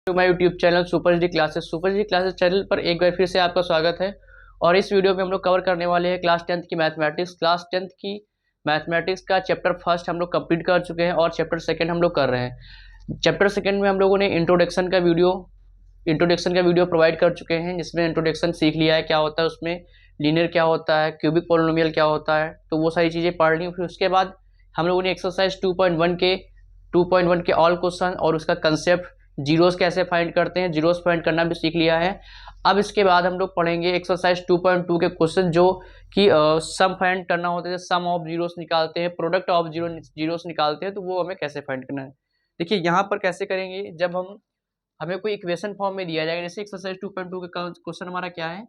My YouTube channel super G classes channel पर एक बार फिर से आपका स्वागत है। और इस वीडियो में हम लोग कवर करने वाले हैं क्लास 10th का चैप्टर फर्स्ट हम लोग कंप्लीट कर चुके हैं और चैप्टर सेकंड हम लोग कर रहे हैं। चैप्टर सेकंड में हम लोगों ने इंट्रोडक्शन का वीडियो प्रोवाइड कर चुके हैं, जिसमें इंट्रोडक्शन सीख लिया है क्या होता है, उसमें लीनियर क्या होता है, क्यूबिक पॉलिनोमियल क्या होता है, तो वो सारी चीज़ें पढ़ ली। फिर उसके बाद हम लोगों ने एक्सरसाइज 2.1 के ऑल क्वेश्चन और उसका कंसेप्ट जीरोस कैसे फाइंड करते हैं, जीरोस फाइंड करना भी सीख लिया है। अब इसके बाद हम लोग पढ़ेंगे एक्सरसाइज 2.2 के क्वेश्चन, जो कि सम फाइंड करना होता है। सम ऑफ जीरोस निकालते हैं, प्रोडक्ट ऑफ जीरोस निकालते हैं, तो वो हमें कैसे फाइंड करना है। देखिए यहाँ पर कैसे करेंगे, जब हमें कोई इक्वेशन फॉर्म में दिया जाएगा। जैसे एक्सरसाइज 2.2 का क्वेश्चन हमारा क्या है,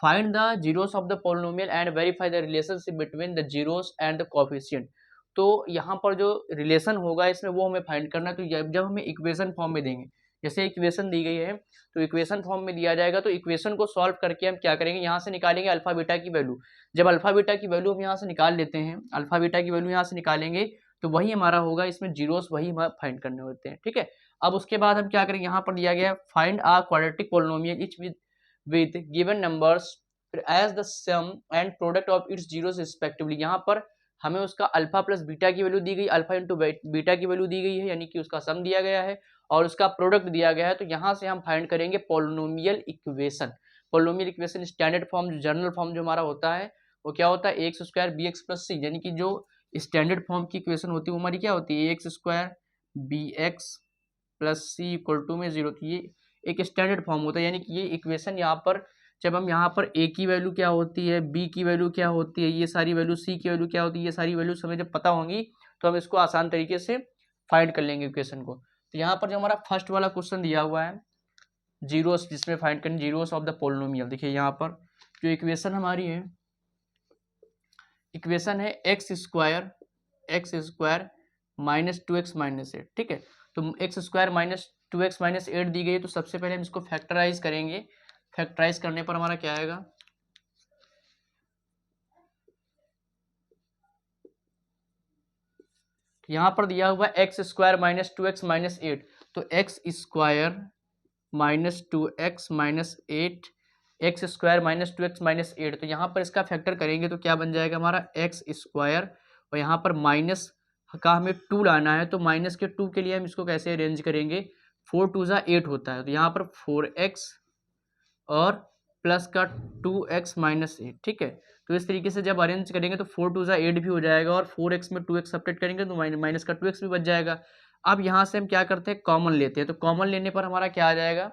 find the zeros of the polynomial and verify the relationship between the zeros and the coefficient. तो यहाँ पर जो रिलेशन होगा इसमें वो हमें फाइंड करना है। तो जब हमें इक्वेशन फॉर्म में देंगे, जैसे इक्वेशन दी गई है तो इक्वेशन फॉर्म में दिया जाएगा, तो इक्वेशन को सॉल्व करके हम क्या करेंगे, यहाँ से निकालेंगे अल्फा बीटा की वैल्यू। जब अल्फा बीटा की वैल्यू हम यहाँ से निकाल लेते हैं, अल्फा बीटा की वैल्यू यहाँ से निकालेंगे तो वही हमारा होगा, इसमें जीरोस वही हमारा फाइंड करने होते हैं। ठीक है, अब उसके बाद हम क्या करेंगे, यहाँ पर दिया गया find a quadratic polynomial each with given numbers as the sum and product of its zeroes respectively. यहाँ पर हमें उसका अल्फा प्लस बीटा की वैल्यू दी गई, अल्फा इंटू बीटा की वैल्यू दी गई है, यानी कि उसका सम दिया गया है और उसका प्रोडक्ट दिया गया है। तो यहाँ से हम फाइंड करेंगे polynomial equation. Polynomial equation standard form, जो जनरल फॉर्म जो हमारा होता है वो क्या होता है, X square B X plus C, यानी कि जो स्टैंडर्ड फॉर्म की इक्वेशन होती है वो हमारी क्या होती है, X square B X plus C equal to में जीरो। तो ये एक स्टैंडर्ड फॉर्म होता है, यानी कि ये इक्वेशन यहाँ पर जब हम यहाँ पर ए की वैल्यू क्या होती है, बी की वैल्यू क्या होती है, ये सारी वैल्यू, सी की वैल्यू क्या होती है, ये सारी वैल्यूज हमें जब पता होंगी तो हम इसको आसान तरीके से फाइंड कर लेंगे इक्वेशन को। तो यहाँ पर जो हमारा फर्स्ट वाला क्वेश्चन दिया हुआ है जीरोस, जिसमें फाइंड करें जीरोस ऑफ द पॉलिनोमियल। देखिए यहाँ पर जो इक्वेशन हमारी है, इक्वेशन है X square minus 2x minus 8। ठीक है, तो x square minus 2x minus 8 दी गई है, तो सबसे पहले हम इसको फैक्टराइज करेंगे। फैक्टराइज करने पर हमारा क्या आएगा, यहाँ पर दिया हुआ x square minus 2x minus 8, तो x square minus 2x minus 8, x square minus 2x minus 8। तो यहाँ पर इसका फैक्टर करेंगे तो क्या बन जाएगा हमारा एक्स स्क्वायर, और यहाँ पर माइनस का हमें 2 लाना है, तो माइनस के 2 के लिए हम इसको कैसे अरेंज करेंगे, 4 2 ज़ा 8 होता है, तो यहाँ पर 4x और प्लस का 2x माइनस 8। ठीक है, तो इस तरीके से जब अरेंज करेंगे तो 4 2 ज़ा 8 भी हो जाएगा, और 4x में 2x सब्ट्रैक्ट करेंगे तो माइनस का 2x भी बच जाएगा। अब यहाँ से हम क्या करते हैं, कॉमन लेते हैं। तो कॉमन लेने पर हमारा क्या आ जाएगा,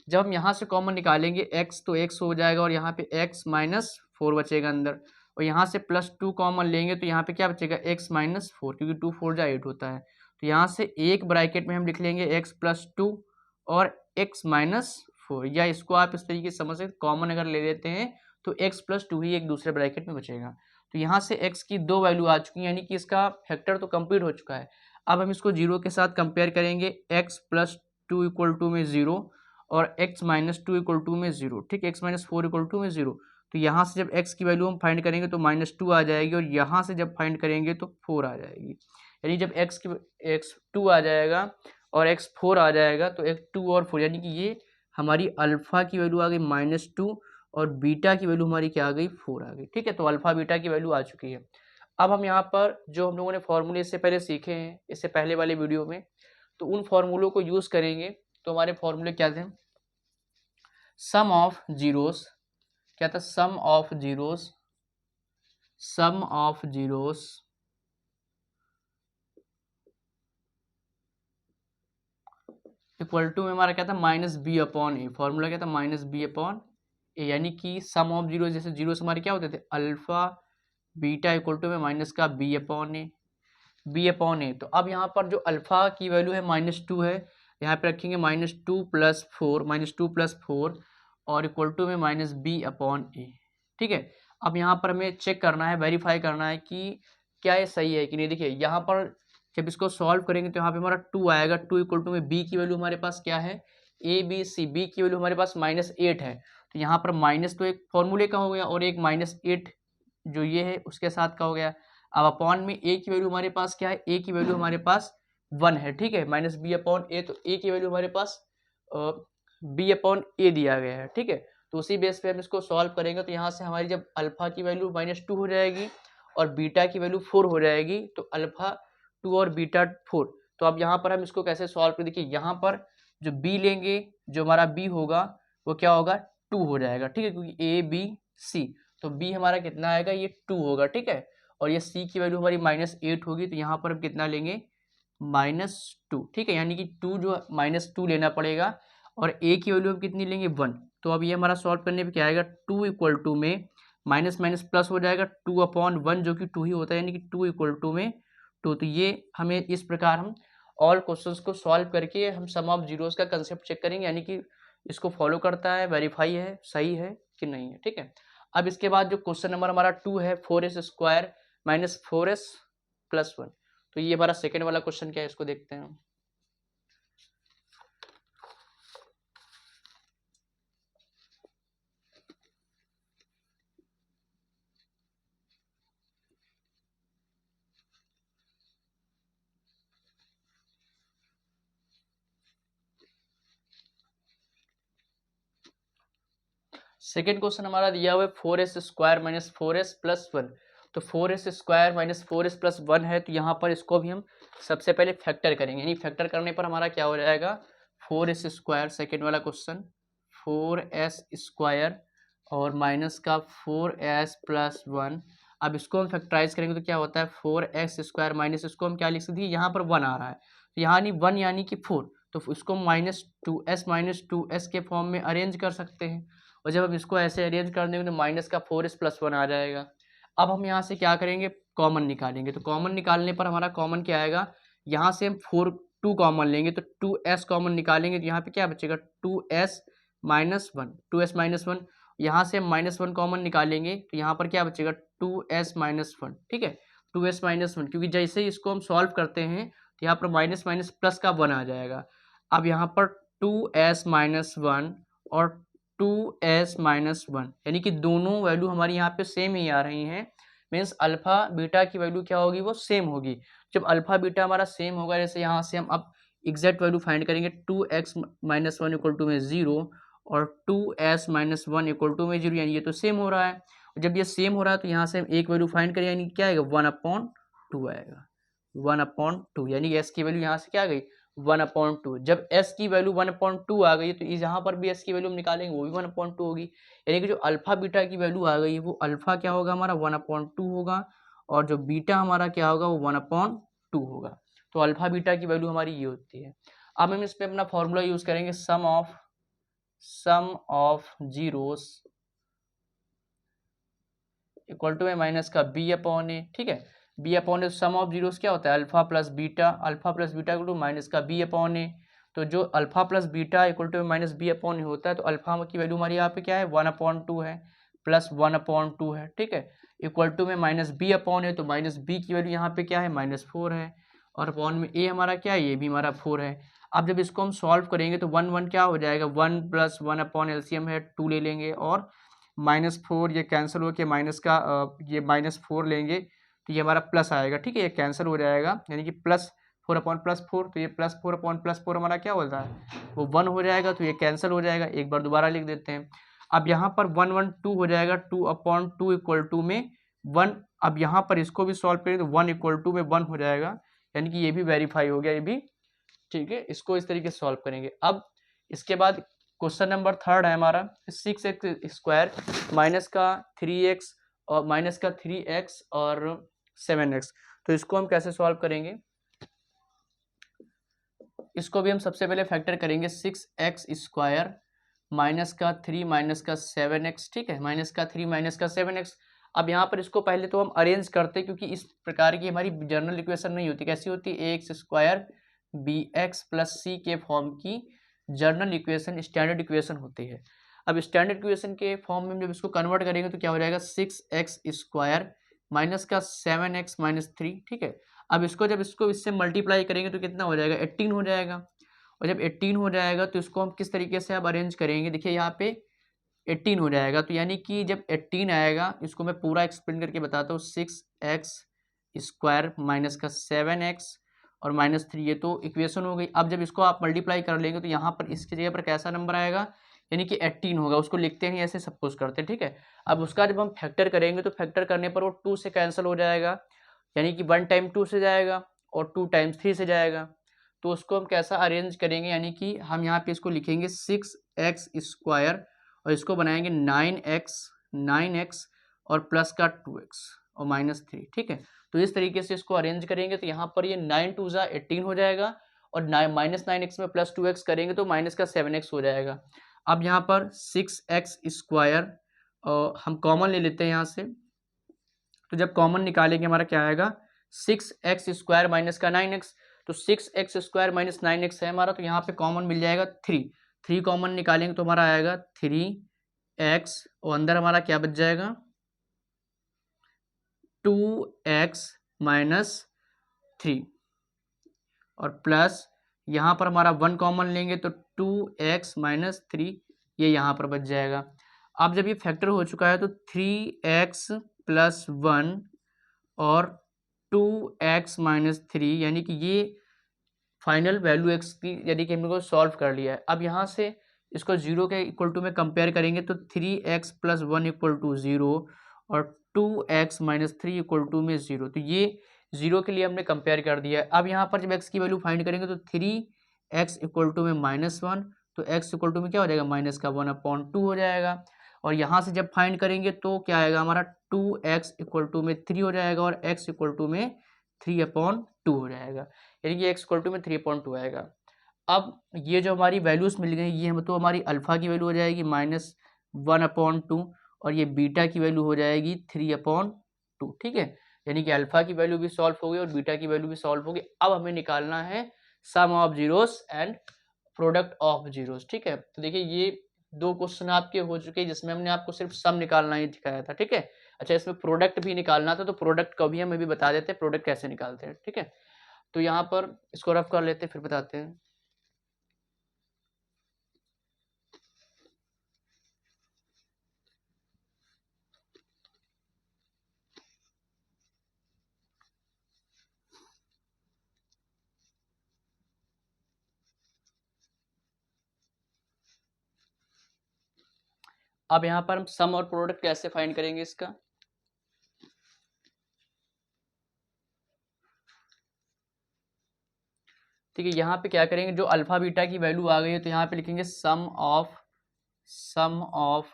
जब हम यहाँ से कॉमन निकालेंगे x, तो x हो जाएगा और यहाँ पे x माइनस 4 बचेगा अंदर, और यहाँ से प्लस 2 कॉमन लेंगे तो यहाँ पे क्या बचेगा, x माइनस 4, क्योंकि 2 4 जा 8 होता है। तो यहाँ से एक ब्रैकेट में हम लिख लेंगे x प्लस 2 और x माइनस 4, या इसको आप इस तरीके से समझ सकते, कॉमन अगर ले लेते हैं तो x प्लस 2 ही एक दूसरे ब्रैकेट में बचेगा। तो यहाँ से x की 2 वैल्यू आ चुकी है, यानी कि इसका फैक्टर तो कंप्लीट हो चुका है। अब हम इसको जीरो के साथ कंपेयर करेंगे, x प्लस 2 इक्वल टू में 0 और x माइनस 2 इक्वल टू में 0। ठीक, x माइनस 4 इक्वल टू में 0। तो यहाँ से जब x की वैल्यू हम फाइंड करेंगे तो माइनस 2 आ जाएगी, और यहाँ से जब फाइंड करेंगे तो 4 आ जाएगी। यानी जब x 2 आ जाएगा और x 4 आ जाएगा, तो x 2 और 4, यानी कि ये हमारी अल्फा की वैल्यू आ गई माइनस 2 और बीटा की वैल्यू हमारी क्या आ गई, 4 आ गई। ठीक है, तो अल्फा बीटा की वैल्यू आ चुकी है। अब हम यहाँ पर जो हम लोगों ने फॉर्मूले इससे पहले सीखे हैं, इससे पहले वाले वीडियो में, तो उन फॉर्मूलों को यूज़ करेंगे। तो हमारे फॉर्मूले क्या थे, सम ऑफ जीरोस, क्या था, sum of zeros equal to में हमारा क्या था, माइनस बी अपॉन ए। फॉर्मूला क्या था, माइनस बी अपॉन ए, यानी कि सम ऑफ जीरो, जैसे जीरोस हमारे क्या होते थे, अल्फा बीटा इक्वल टू में माइनस का बी अपॉन ए, तो अब यहाँ पर जो अल्फा की वैल्यू है -2 है, यहाँ पे रखेंगे -2 + 4 और इक्वल टू में माइनस बी अपॉन ए। ठीक है, अब यहाँ पर हमें चेक करना है, वेरीफाई करना है कि क्या ये सही है कि नहीं। देखिए यहाँ पर जब इसको सॉल्व करेंगे तो यहाँ पे हमारा 2 आएगा, 2 इक्वल टू में बी की वैल्यू हमारे पास क्या है, ए बी सी, बी की वैल्यू हमारे पास -8 है, तो यहाँ पर माइनस तो एक फॉर्मूले का हो गया और एक -8 जो ये है उसके साथ का हो गया। अब अपॉन में ए की वैल्यू हमारे पास क्या है, ए की वैल्यू हमारे पास 1 है। ठीक है, माइनस बी अपॉन ए, तो ए की वैल्यू हमारे पास बी अपॉन ए दिया गया है, ठीक है। तो उसी बेस पे हम इसको सॉल्व करेंगे तो यहाँ से हमारी जब अल्फा की वैल्यू -2 हो जाएगी और बीटा की वैल्यू 4 हो जाएगी, तो अल्फा 2 और बीटा 4। तो अब यहाँ पर हम इसको कैसे सॉल्व करें, देखिए यहाँ पर जो बी लेंगे, जो हमारा बी होगा वो क्या होगा, 2 हो जाएगा, ठीक है, क्योंकि ए बी सी, तो बी हमारा कितना आएगा, ये 2 होगा, ठीक है। और ये सी की वैल्यू हमारी -8 होगी, तो यहाँ पर हम कितना लेंगे, -2, ठीक है, यानी कि 2 जो -2 लेना पड़ेगा और ए की वैल्यू हम कितनी लेंगे, 1। तो अब ये हमारा सॉल्व करने पे क्या आएगा, 2 इक्वल टू में माइनस माइनस प्लस हो जाएगा, 2/1 जो कि 2 ही होता है, यानी कि 2 इक्वल टू में 2। तो ये हमें इस प्रकार हम ऑल क्वेश्चंस को सॉल्व करके हम सम ऑफ जीरोस का कंसेप्ट चेक करेंगे, यानी कि इसको फॉलो करता है, वेरीफाई है, सही है कि नहीं है, ठीक है। अब इसके बाद जो क्वेश्चन नंबर हमारा 2 है, 4s² - 4s + 1, तो ये हमारा सेकेंड वाला क्वेश्चन क्या है, इसको देखते हैं। सेकेंड क्वेश्चन हमारा दिया हुआ है 4s² - 4s + 1। तो 4s² - 4s + 1 है, तो यहाँ पर इसको भी हम सबसे पहले फैक्टर करेंगे, यानी फैक्टर करने पर हमारा क्या हो जाएगा, 4s², सेकेंड वाला क्वेश्चन 4s² और माइनस का 4s + 1। अब इसको हम फैक्टराइज करेंगे तो क्या होता है, 4x² माइनस इसको हम क्या लिख सकते हैं, यहाँ पर 1 आ रहा है, तो यहाँ नहीं 1 यानी कि 4, तो इसको -2s - 2s के फॉर्म में अरेंज कर सकते हैं। और जब हम इसको ऐसे अरेंज कर देंगे तो माइनस का 4s + 1 आ जाएगा। अब हम यहाँ से क्या करेंगे, कॉमन निकालेंगे, तो कॉमन निकालने पर हमारा कॉमन क्या आएगा, यहाँ से हम 2 कॉमन लेंगे, तो 2s कॉमन निकालेंगे, तो यहाँ पे क्या बचेगा, 2s - 1, 2s - 1। यहाँ से हम -1 कॉमन निकालेंगे, तो यहाँ पर क्या बचेगा, 2s - 1, ठीक है, 2s - 1, क्योंकि जैसे ही इसको हम सॉल्व करते हैं तो यहाँ पर माइनस माइनस प्लस का 1 आ जाएगा। अब यहाँ पर 2s - 1 और 2s - 1, यानी कि दोनों वैल्यू हमारी यहाँ पे सेम ही आ रही हैं, मीन्स अल्फा बीटा की वैल्यू क्या होगी, वो सेम होगी। जब अल्फा बीटा हमारा सेम होगा, जैसे यहाँ से हम अब एग्जैक्ट वैल्यू फाइंड करेंगे, 2x - 1 इक्वल टू में 0 और 2s - 1 इक्वल टू में 0, यानी ये तो सेम हो रहा है। जब ये सेम हो रहा है तो यहाँ से हम एक वैल्यू फाइंड करें, यानी क्या आएगा, 1/2 आएगा, 1/2, यानी कि s की वैल्यू यहाँ से क्या आ गई, 1/2। जब s की वैल्यू 1/2 आ गई तो यहाँ पर भी s की वैल्यू हम निकालेंगे, वो भी 1/2 होगी, यानी कि जो अल्फा बीटा की वैल्यू आ गई वो अल्फा क्या होगा, हमारा 1/2 होगा, और जो बीटा हमारा क्या होगा, वो 1/2 होगा। तो अल्फा बीटा की वैल्यू हमारी ये होती है। अब हम इस पे अपना फॉर्मूला यूज करेंगे, सम ऑफ जीरोस इक्वल टू में माइनस का b/a, ठीक है, b/a, सम ऑफ जीरोस क्या होता है, alpha plus beta equal to minus का b/a। तो जो alpha plus beta equal to minus b/a होता है, तो अल्फा की वैल्यू हमारी यहाँ पे क्या है, 1/2 है, प्लस 1/2 है, ठीक है, इक्वल टू में माइनस b/a, तो माइनस b की वैल्यू यहाँ पे क्या है, -4 है, और अपॉन में a हमारा क्या है, ये भी हमारा 4 है। अब जब इसको हम सॉल्व करेंगे तो 1 क्या हो जाएगा, 1 + 1 अपॉन एलसीएम है 2 ले लेंगे, और -4 ये कैंसिल हो के माइनस का ये -4 लेंगे, तो ये हमारा प्लस आएगा, ठीक है, ये कैंसिल हो जाएगा, यानी कि +4/+4, तो ये +4/+4 हमारा क्या होता है, वो 1 हो जाएगा, तो ये कैंसिल हो जाएगा, एक बार दोबारा लिख देते हैं। अब यहाँ पर 1 1 2 हो जाएगा, 2/2 इक्वल टू में 1। अब यहाँ पर इसको भी सॉल्व करें तो 1 इक्वल टू में 1 हो जाएगा, यानी कि ये भी वेरीफाई हो गया, ये भी ठीक है। इसको इस तरीके से सॉल्व करेंगे। अब इसके बाद क्वेश्चन नंबर थर्ड है हमारा, 6x² माइनस का 3x और माइनस का 3x और 7x। तो इसको हम कैसे सॉल्व करेंगे, इसको भी हम सबसे पहले फैक्टर करेंगे, 6x² माइनस का 3 माइनस का 7x, ठीक है, माइनस का 3 माइनस का 7x। अब यहाँ पर इसको पहले तो हम अरेंज करते हैं, क्योंकि इस प्रकार की हमारी जनरल इक्वेशन नहीं होती, कैसी होती है, ax² bx + c के फॉर्म की जनरल इक्वेशन, स्टैंडर्ड इक्वेशन होती है। अब स्टैंडर्ड इक्वेशन के फॉर्म में जब इसको कन्वर्ट करेंगे तो क्या हो जाएगा, 6x² माइनस का 7x - 3, ठीक है। अब जब इसको इससे मल्टीप्लाई करेंगे तो कितना हो जाएगा, 18 हो जाएगा, और जब 18 हो जाएगा तो इसको हम किस तरीके से अब अरेंज करेंगे, देखिए यहाँ पे 18 हो जाएगा, तो यानी कि जब 18 आएगा, इसको मैं पूरा एक्सप्लेन करके बताता हूँ, 6x² माइनस का 7x और -3, ये तो इक्वेशन हो गई। अब जब इसको आप मल्टीप्लाई कर लेंगे तो यहाँ पर इसकी जगह पर कैसा नंबर आएगा, यानी कि 18 होगा। उसको लिखते नहीं, ऐसे सपोज करते हैं, ठीक है। अब उसका जब हम फैक्टर करेंगे तो फैक्टर करने पर वो 2 से कैंसिल हो जाएगा, यानी कि 1 टाइम 2 से जाएगा और 2 टाइम्स 3 से जाएगा। तो उसको हम कैसा अरेंज करेंगे, यानी कि हम यहाँ पे इसको लिखेंगे 6x² और इसको बनाएंगे 9x और प्लस का 2x और -3, ठीक है। तो इस तरीके से इसको अरेंज करेंगे तो यहाँ पर ये 9 2 जा 18 हो जाएगा और -9x में प्लस 2x करेंगे तो माइनस का 7x हो जाएगा। अब यहाँ पर 6x² हम कॉमन ले लेते हैं यहाँ से, तो जब कॉमन निकालेंगे हमारा क्या आएगा, 6x² माइनस का 9x, तो 6x² माइनस 9x है हमारा, तो यहाँ पे कॉमन मिल जाएगा 3 कॉमन निकालेंगे तो हमारा आएगा 3x और अंदर हमारा क्या बच जाएगा 2x माइनस 3 और प्लस यहाँ पर हमारा 1 कॉमन लेंगे तो 2x माइनस 3 ये यहाँ पर बच जाएगा। अब जब ये फैक्टर हो चुका है तो 3x प्लस 1 और 2x माइनस 3, यानी कि ये फाइनल वैल्यू x की, यानी कि हमने को सॉल्व कर लिया है। अब यहाँ से इसको 0 के इक्वल टू में कंपेयर करेंगे तो 3x प्लस 1 इक्वल टू 0 और 2x माइनस 3 इक्वल टू में 0, तो ये 0 के लिए हमने कंपेयर कर दिया है। अब यहाँ पर जब x की वैल्यू फाइंड करेंगे तो 3x इक्वल टू में -1, तो x इक्वल टू में क्या हो जाएगा, माइनस का 1/2 हो जाएगा। और यहाँ से जब फाइंड करेंगे तो क्या आएगा हमारा 2x इक्वल टू में 3 हो जाएगा और x इक्वल टू में 3/2 हो जाएगा, यानी कि x इक्वल टू में 3/2 आएगा। अब ये जो हमारी वैल्यूज़ मिल गई, ये हम तो हमारी अल्फ़ा की वैल्यू हो जाएगी -1/2 और ये बीटा की वैल्यू हो जाएगी 3/2, ठीक है। यानी कि अल्फ़ा की वैल्यू भी सॉल्व हो गई और बीटा की वैल्यू भी सॉल्व हो गई। अब हमें निकालना है sum of zeros and product of zeros, ठीक है। तो देखिए ये 2 क्वेश्चन आपके हो चुके हैं जिसमें हमने आपको सिर्फ सम निकालना ही दिखाया था, ठीक है। अच्छा, इसमें प्रोडक्ट भी निकालना था, तो प्रोडक्ट को भी हम अभी बता देते हैं प्रोडक्ट कैसे निकालते हैं, ठीक है। तो यहाँ पर इसको रफ कर लेते हैं फिर बताते हैं। अब यहाँ पर हम सम और प्रोडक्ट कैसे फाइंड करेंगे इसका, ठीक है। यहाँ पे क्या करेंगे, जो अल्फा बीटा की वैल्यू आ गई है तो यहाँ पे लिखेंगे sum of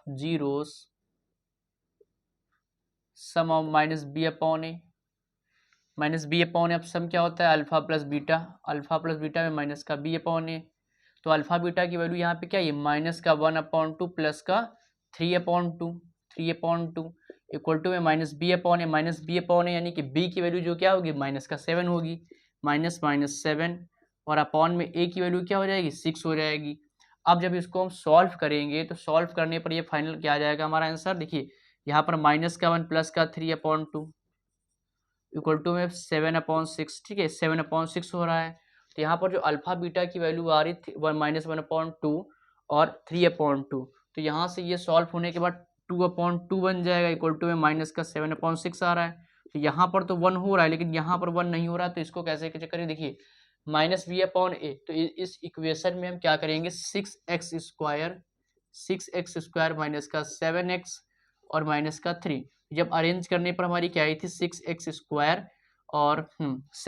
zeros, sum of -b/a, -b/a। अब सम क्या होता है, अल्फा प्लस बीटा में माइनस का b/a, तो अल्फा बीटा की वैल्यू यहाँ पे क्या है, माइनस का 1/2 प्लस का 3/2 इक्वल टू में -b/a, यानी कि b की वैल्यू जो क्या होगी, माइनस का 7 होगी, -7 और अपॉन में a की वैल्यू क्या हो जाएगी, 6 हो जाएगी। अब जब इसको हम सॉल्व करेंगे तो सॉल्व करने पर ये फाइनल क्या आ जाएगा हमारा आंसर, देखिए यहाँ पर -1 प्लस का 3/2 इक्वल टू में 7/6, ठीक है, 7/6 हो रहा है। तो यहाँ पर जो अल्फा बीटा की वैल्यू आ रही थी -1/2 और 3/2, तो यहाँ से ये सॉल्व होने के बाद 2/2 बन जाएगा इक्वल टू में माइनस का 7/6 आ रहा है। तो यहाँ पर तो 1 हो रहा है लेकिन यहाँ पर 1 नहीं हो रहा, तो इसको कैसे करें, देखिए -b/a, तो इस इक्वेशन में हम क्या करेंगे, 6x² माइनस का 7x और माइनस का 3, जब अरेंज करने पर हमारी क्या आई थी, 6x² और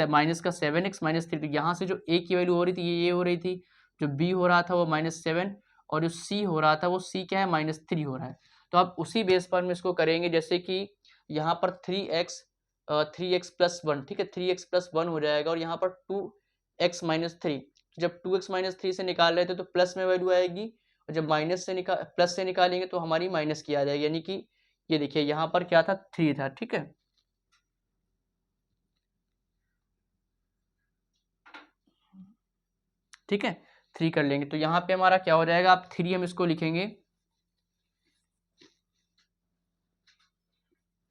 माइनस का 7x माइनस 3, तो यहाँ से जो a की वैल्यू हो रही थी ये हो रही थी, जो b हो रहा था वो -7 और जो c हो रहा था वो c क्या है, -3 हो रहा है। तो अब उसी बेस पर हम इसको करेंगे, जैसे कि यहाँ पर 3x प्लस 1, ठीक है, 3x प्लस 1 हो जाएगा और यहाँ पर 2x माइनस 3, जब 2x माइनस 3 से निकाल रहे थे तो प्लस में वैल्यू आएगी और जब प्लस से निकालेंगे तो हमारी माइनस की आ जाएगी, यानी कि ये देखिए यहाँ पर क्या था, 3 था, ठीक है। ठीक है, 3 कर लेंगे तो यहाँ पे हमारा क्या हो जाएगा, अब 3 हम इसको लिखेंगे।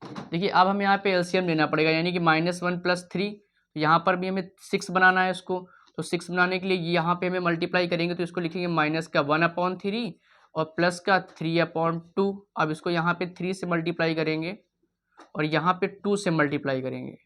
देखिए अब हमें यहाँ पे एलसीएम लेना पड़ेगा, यानी कि -1 प्लस 3, यहाँ पर भी हमें 6 बनाना है इसको, तो 6 बनाने के लिए यहाँ पे हमें मल्टीप्लाई करेंगे तो इसको लिखेंगे माइनस का 1/3 और प्लस का 3/2। अब इसको यहाँ पे 3 से मल्टीप्लाई करेंगे और यहाँ पे 2 से मल्टीप्लाई करेंगे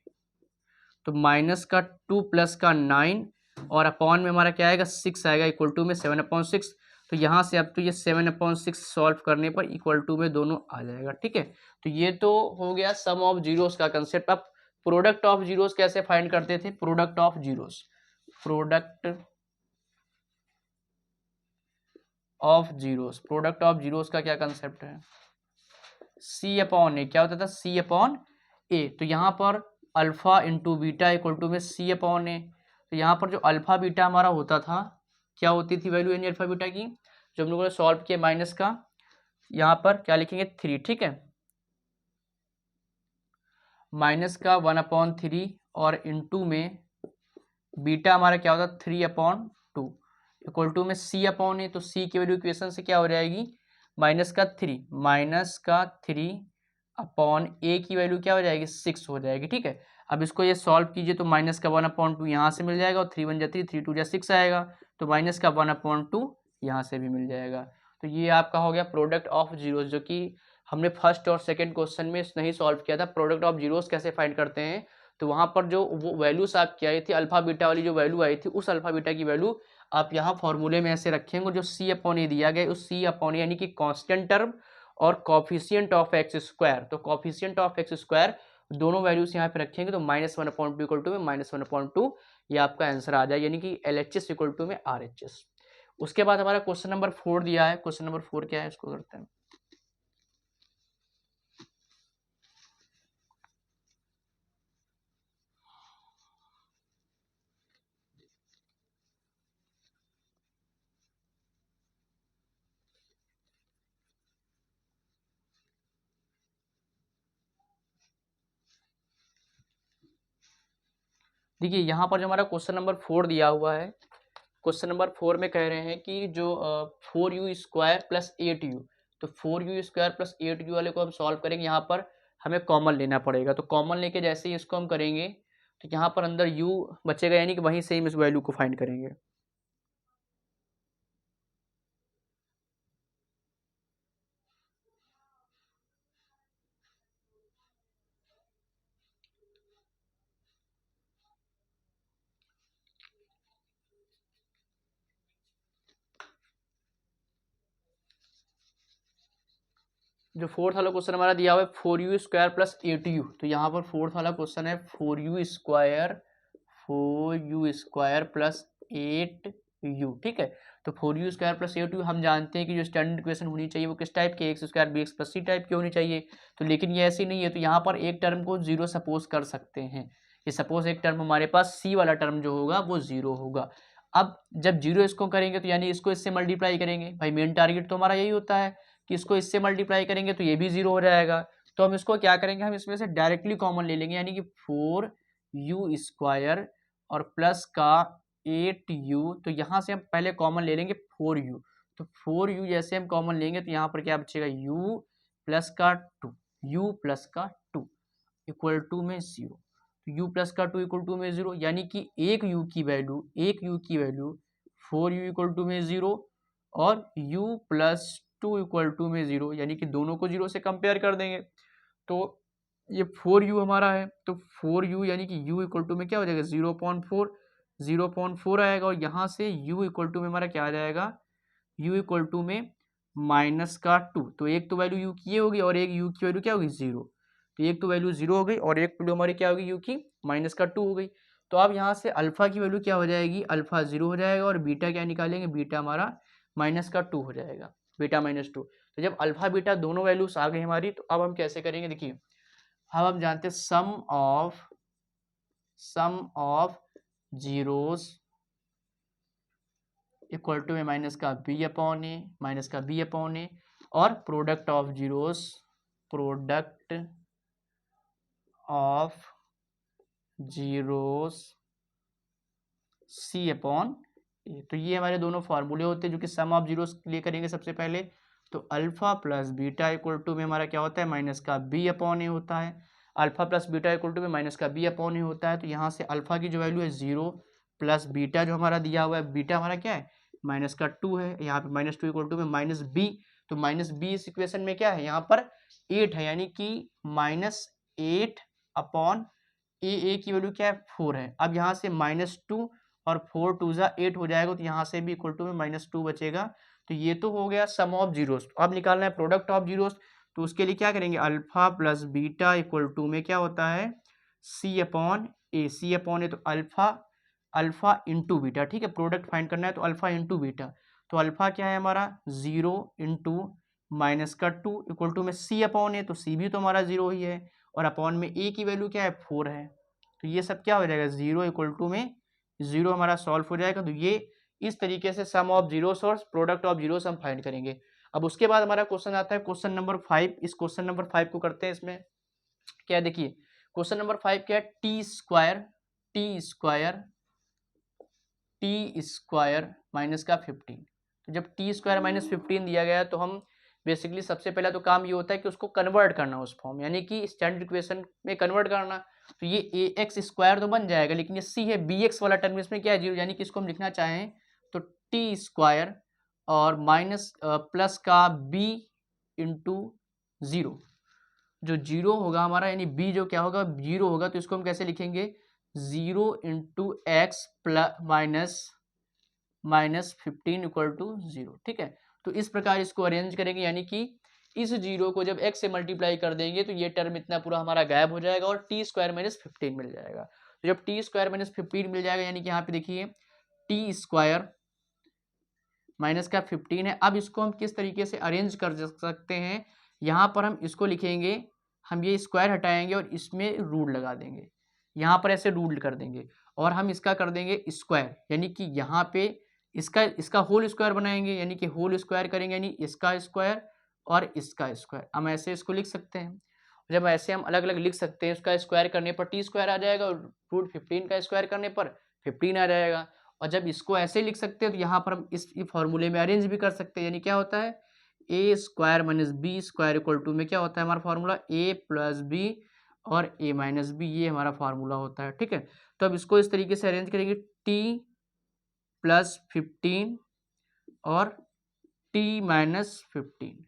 तो माइनस का 2 प्लस का 9 और अपॉन में हमारा क्या आएगा 6 आएगा इक्वल टू में 7/6। तो यहाँ से अब तो ये 7/6 सॉल्व करने पर इक्वल टू में दोनों आ जाएगा। ठीक है, तो ये तो हो गया सम ऑफ जीरोस का कंसेप्ट। अब प्रोडक्ट ऑफ जीरोस कैसे फाइंड करते थे? Product of zeros, product of zeros, product of zeroes का क्या कंसेप्ट है? C upon A. क्या होता था? सी अपॉन ए। तो यहाँ पर alpha into beta equal to में सी अपॉन ए। तो यहाँ पर जो अल्फा बीटा हमारा होता था, क्या होती थी वैल्यू यानी अल्फा बीटा की? जो हम लोगों ने सॉल्व किया माइनस का, यहाँ पर क्या लिखेंगे 3। ठीक है, माइनस का 1/3 और इंटू में बीटा हमारा क्या होता? 3/2 इक्वल टू में सी अपॉन ए। तो सी की वैल्यू इक्वेशन से क्या हो जाएगी? माइनस का 3 अपॉन ए की वैल्यू क्या हो जाएगी? 6 हो जाएगी। ठीक है, अब इसको ये सॉल्व कीजिए तो माइनस का 1/2 यहाँ से मिल जाएगा और 3 1 जा 3, 3 2 जा 6 आएगा। तो माइनस का 1/2 यहाँ से भी मिल जाएगा। तो ये आपका हो गया प्रोडक्ट ऑफ जीरोस, जो कि हमने फर्स्ट और सेकंड क्वेश्चन में नहीं सॉल्व किया था। प्रोडक्ट ऑफ जीरोस कैसे फाइंड करते हैं? तो वहाँ पर जो वो वैल्यूज आपकी आई थी अल्फा बीटा वाली, जो वैल्यू आई थी उस अल्फा बीटा की वैल्यू आप यहाँ फॉर्मूले में ऐसे रखेंगे। जो सी अपॉन ए दिया गया उस सी अपॉन ए यानी कि कांस्टेंट टर्म और कॉफिशिएंट ऑफ एक्स स्क्वायर, तो कॉफिशिएंट ऑफ एक्स स्क्वायर दोनों वैल्यूज यहाँ पे रखेंगे। तो -1/2 इक्वल टू में -1/2 ये आपका आंसर आ जाए, यानी कि LHS इक्वल टू में RHS। उसके बाद हमारा क्वेश्चन नंबर 4 दिया है। क्वेश्चन नंबर 4 क्या है, इसको करते हैं। देखिए यहाँ पर जो हमारा क्वेश्चन नंबर 4 दिया हुआ है, क्वेश्चन नंबर 4 में कह रहे हैं कि जो 4u² प्लस 8u, तो 4u² प्लस 8u वाले को हम सॉल्व करेंगे। यहाँ पर हमें कॉमन लेना पड़ेगा। तो कॉमन लेके जैसे ही इसको हम करेंगे तो यहाँ पर अंदर u बचेगा, यानी कि वहीं से हम इस वैल्यू को फाइंड करेंगे। जो फोर्थ वाला क्वेश्चन हमारा दिया हुआ है 4u² प्लस 8u, तो यहाँ पर फोर्थ वाला क्वेश्चन है 4u² प्लस 8u। ठीक है, तो 4u² प्लस 8u हम जानते हैं कि जो स्टैंडर्ड इक्वेशन होनी चाहिए वो किस टाइप की? x² bx plus c type की होनी चाहिए। तो लेकिन ये ऐसी नहीं है, तो यहाँ पर एक टर्म को जीरो सपोज कर सकते हैं कि सपोज एक टर्म हमारे पास c वाला टर्म जो होगा वो जीरो होगा। अब जब जीरो इसको करेंगे तो यानी इसको इससे मल्टीप्लाई करेंगे। भाई मेन टारगेट तो हमारा यही होता है कि इसको इससे मल्टीप्लाई करेंगे तो ये भी जीरो हो जाएगा। तो हम इसको क्या करेंगे, हम इसमें से डायरेक्टली कॉमन ले लेंगे, यानी कि 4u² और प्लस का 8u। तो यहाँ से हम पहले कॉमन ले लेंगे 4u। तो 4u जैसे हम कॉमन लेंगे तो यहाँ पर क्या बचेगा? u प्लस का 2 इक्वल टू में 0। तो u प्लस का 2 इक्वल टू में 0, यानी कि एक u की वैल्यू 4u इक्वल टू में 0 और u प्लस 2 इक्वल टू में 0, यानी कि दोनों को 0 से कंपेयर कर देंगे। तो ये 4u हमारा है, तो 4u यानी कि u इक्वल टू में क्या हो जाएगा? 0.4 आएगा। और यहाँ से u इक्वल टू में हमारा क्या आ जाएगा? u इक्वल टू में -2। तो एक तो वैल्यू u की ये होगी और एक u की वैल्यू क्या होगी? 0। तो एक तो वैल्यू 0 हो गई और एक वैल्यू हमारी क्या होगी? u की -2 हो गई। तो अब यहाँ से अल्फा की वैल्यू क्या हो जाएगी? अल्फा 0 हो जाएगा और बीटा क्या निकालेंगे? बीटा हमारा -2 हो जाएगा, बीटा -2। तो जब अल्फा बीटा दोनों वैल्यूज आ गई हमारी, तो अब हम कैसे करेंगे? देखिए अब हम जानते हैं sum of zeros equal to में -b अपॉन ए और product of zeros c upon ए। तो ये हमारे दोनों फार्मूले होते हैं जो कि सम ऑफ जीरोस के लिए करेंगे सबसे पहले। तो alpha plus beta equal to में हमारा क्या होता है? -b अपॉन ए होता है। Alpha plus beta equal to में -b अपॉन ए होता है। तो यहाँ से अल्फा की जो वैल्यू है 0 प्लस बीटा जो हमारा दिया हुआ है, बीटा हमारा क्या है? -2 है। यहाँ पे -2 इक्वल टू में -b, तो -b इस इक्वेशन में क्या है? यहाँ पर 8 है, यानी कि -8 अपॉन ए की वैल्यू क्या है 4 है। अब यहाँ से -2 और 4 2 ज़ा 8 हो जाएगा, तो यहाँ से भी इक्वल टू में -2 बचेगा। तो ये तो हो गया सम ऑफ जीरोस। अब निकालना है प्रोडक्ट ऑफ जीरोस, तो उसके लिए क्या करेंगे, alpha plus beta equal to में क्या होता है सी अपॉन ए। सी अपॉन ए तो अल्फा, अल्फा इंटू बीटा, ठीक है, प्रोडक्ट फाइंड करना है तो अल्फा इंटू बीटा। तो अल्फा क्या है हमारा 0 इंटू माइनस का 2 इक्वल टू में सी अपॉन ए, तो सी भी तो हमारा 0 ही है, और अपॉन में ए की वैल्यू क्या है 4 है। तो ये सब क्या हो जाएगा 0 इक्वल टू में 0 हमारा सॉल्व हो जाएगा। तो ये इस तरीके से सम ऑफ जीरोस और प्रोडक्ट ऑफ जीरोस हम फाइंड करेंगे। अब उसके बाद हमारा क्वेश्चन आता है क्वेश्चन नंबर 5। इस क्वेश्चन नंबर 5 को करते हैं। इसमें क्या देखिए, क्वेश्चन नंबर 5 क्या है, टी स्क्वायर माइनस का 15। तो जब टी स्क्वायर माइनस 15 दिया गया तो हम बेसिकली सबसे पहला तो काम ये होता है कि उसको कन्वर्ट करना उस फॉर्म, यानी कि स्टैंडर्ड इक्वेशन में कन्वर्ट करना। तो ये ए एक्स स्क्वायर तो बन जाएगा, लेकिन ये सी है बी एक्स वाला टर्म, इसमें क्या है 0, यानी कि इसको हम लिखना चाहें तो टी स्क्वायर और माइनस प्लस का बी इंटू 0। जो 0 होगा हमारा, यानी बी जो क्या होगा 0 होगा, तो इसको हम कैसे लिखेंगे 0 into X plus minus 15 equal to 0, ठीक है। तो इस प्रकार इसको अरेंज करेंगे, यानी कि इस 0 को जब x से मल्टीप्लाई कर देंगे तो ये टर्म इतना पूरा हमारा गायब हो जाएगा और टी स्क्वायर माइनस 15 मिल जाएगा। तो जब टी स्क्वायर माइनस 15 मिल जाएगा, यानी कि यहाँ पे देखिए टी स्क्वायर माइनस का 15 है। अब इसको हम किस तरीके से अरेंज कर सकते हैं, यहाँ पर हम इसको लिखेंगे, हम ये स्क्वायर हटाएंगे और इसमें रूट लगा देंगे, यहाँ पर ऐसे रूट कर देंगे और हम इसका कर देंगे स्क्वायर, यानी कि यहाँ पे इसका होल स्क्वायर बनाएंगे, यानी कि होल स्क्वायर करेंगे, यानी इसका स्क्वायर और इसका स्क्वायर। हम ऐसे इसको लिख सकते हैं। जब ऐसे हम अलग अलग लिख सकते हैं, इसका स्क्वायर करने पर टी स्क्वायर आ जाएगा और रूट 15 का स्क्वायर करने पर 15 आ जाएगा। और जब इसको ऐसे लिख सकते हैं तो यहाँ पर हम इस फॉर्मूले में अरेंज भी कर सकते हैं, यानी क्या होता है A square minus B square equal to में क्या होता है हमारा फार्मूला ए प्लस बी और ए माइनस बी, ये हमारा फार्मूला होता है, ठीक है। तो अब इसको इस तरीके से अरेंज करेंगे, टी प्लस 15 और टी माइनस 15।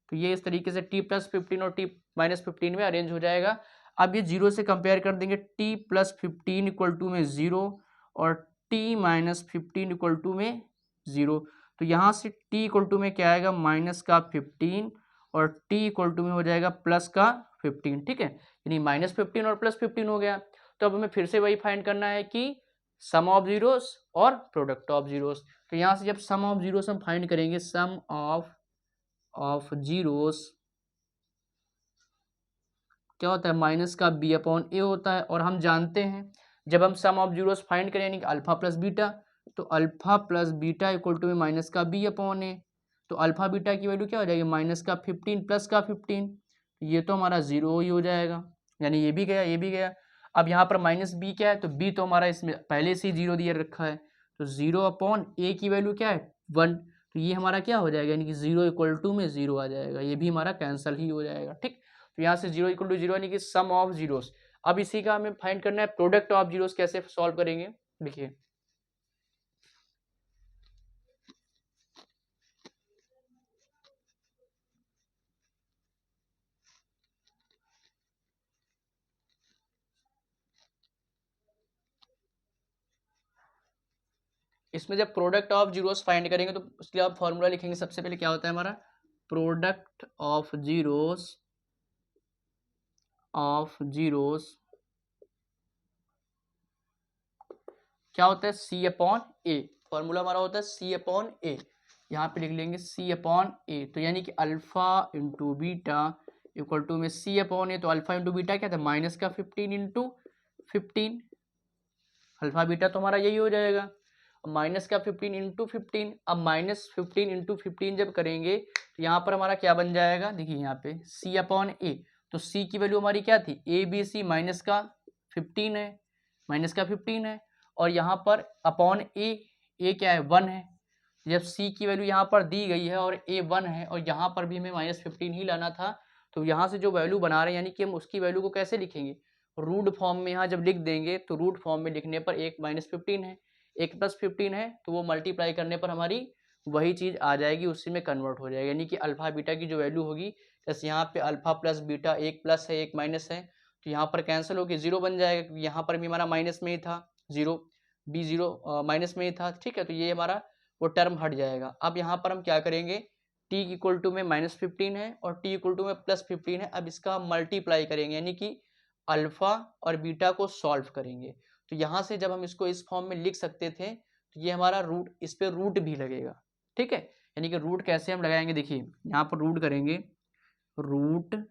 तो ये इस तरीके से टी प्लस 15 और टी माइनस 15 में अरेंज हो जाएगा। अब ये 0 से कंपेयर कर देंगे, टी प्लस 15 इक्वल टू में 0 और टी माइनस 15 इक्वल टू में 0। तो यहाँ से t इक्वल टू में क्या आएगा माइनस का 15 और t इक्वल टू में हो जाएगा प्लस का 15, ठीक है, यानी माइनस 15 और प्लस 15 हो गया। तो अब हमें फिर से वही फाइंड करना है कि सम ऑफ जीरोस और प्रोडक्ट ऑफ जीरोस। तो यहाँ से जब सम ऑफ जीरोस हम फाइंड करेंगे, सम ऑफ जीरोस क्या होता है माइनस का बी अपॉन ए होता है। और हम जानते हैं जब हम सम ऑफ जीरोस फाइंड करें यानी कि अल्फा प्लस बीटा, तो alpha plus beta equal to में माइनस का बी अपॉन ए। तो अल्फा बीटा की वैल्यू क्या हो जाएगी माइनस का 15 प्लस का 15, ये तो हमारा 0 ही हो जाएगा, यानी ये भी गया ये भी गया। अब यहाँ पर माइनस बी क्या है, तो बी तो हमारा इसमें पहले से ही 0 दिया रखा है, तो 0 अपॉन ए की वैल्यू क्या है 1, तो ये हमारा क्या हो जाएगा यानी कि 0 इक्वल टू में 0 आ जाएगा, ये भी हमारा कैंसिल ही हो जाएगा, ठीक। तो यहाँ से 0 इक्वल टू 0 यानी कि सम ऑफ जीरोस। अब इसी का हमें फाइंड करना है प्रोडक्ट ऑफ जीरोस, कैसे सॉल्व करेंगे देखिए। इसमें जब प्रोडक्ट ऑफ जीरोस फाइंड करेंगे तो उसके लिए आप फॉर्मूला लिखेंगे। सबसे पहले क्या होता है हमारा प्रोडक्ट ऑफ जीरोस क्या होता है सी अपॉन ए, फॉर्मूला हमारा होता है सी अपॉन ए। यहाँ पे लिख लेंगे सी अपॉन ए, तो यानी कि alpha into beta equal to में सी अपॉन ए, तो अल्फा इंटू बीटा क्या था माइनस का 15 इंटू 15, अल्फा बीटा तो हमारा यही हो जाएगा, माइनस का 15 इंटू 15। अब माइनस 15 इंटू 15 जब करेंगे तो यहाँ पर हमारा क्या बन जाएगा देखिए यहाँ पे सी अपॉन ए, तो सी की वैल्यू हमारी क्या थी ए बी सी माइनस का 15 है, माइनस का 15 है, और यहाँ पर अपॉन ए क्या है 1 है। जब सी की वैल्यू यहाँ पर दी गई है और ए 1 है और यहाँ पर भी हमें माइनस 15 ही लाना था, तो यहाँ से जो वैल्यू बना रहे हैं यानी कि हम उसकी वैल्यू को कैसे लिखेंगे रूट फॉर्म में। यहाँ जब लिख देंगे तो रूट फॉर्म में लिखने पर एक माइनस 15 है एक प्लस 15 है, तो वो मल्टीप्लाई करने पर हमारी वही चीज़ आ जाएगी, उसी में कन्वर्ट हो जाएगा, यानी कि अल्फा बीटा की जो वैल्यू होगी, जैसे यहाँ पे अल्फा प्लस बीटा एक प्लस है एक माइनस है, तो यहाँ पर कैंसिल होकर 0 बन जाएगा, क्योंकि यहाँ पर भी हमारा माइनस में ही था 0, बी 0 माइनस में ही था, ठीक है। तो ये हमारा वो टर्म हट जाएगा। अब यहाँ पर हम क्या करेंगे, t इक्वल टू में -15 है और t इक्वल टू में +15 है। अब इसका मल्टीप्लाई करेंगे, यानी कि अल्फा और बीटा को सॉल्व करेंगे। तो यहाँ से जब हम इसको इस फॉर्म में लिख सकते थे, तो ये हमारा रूट, इस पे रूट भी लगेगा, ठीक है। यानी कि रूट कैसे हम लगाएंगे, देखिए यहाँ पर रूट करेंगे, रूट,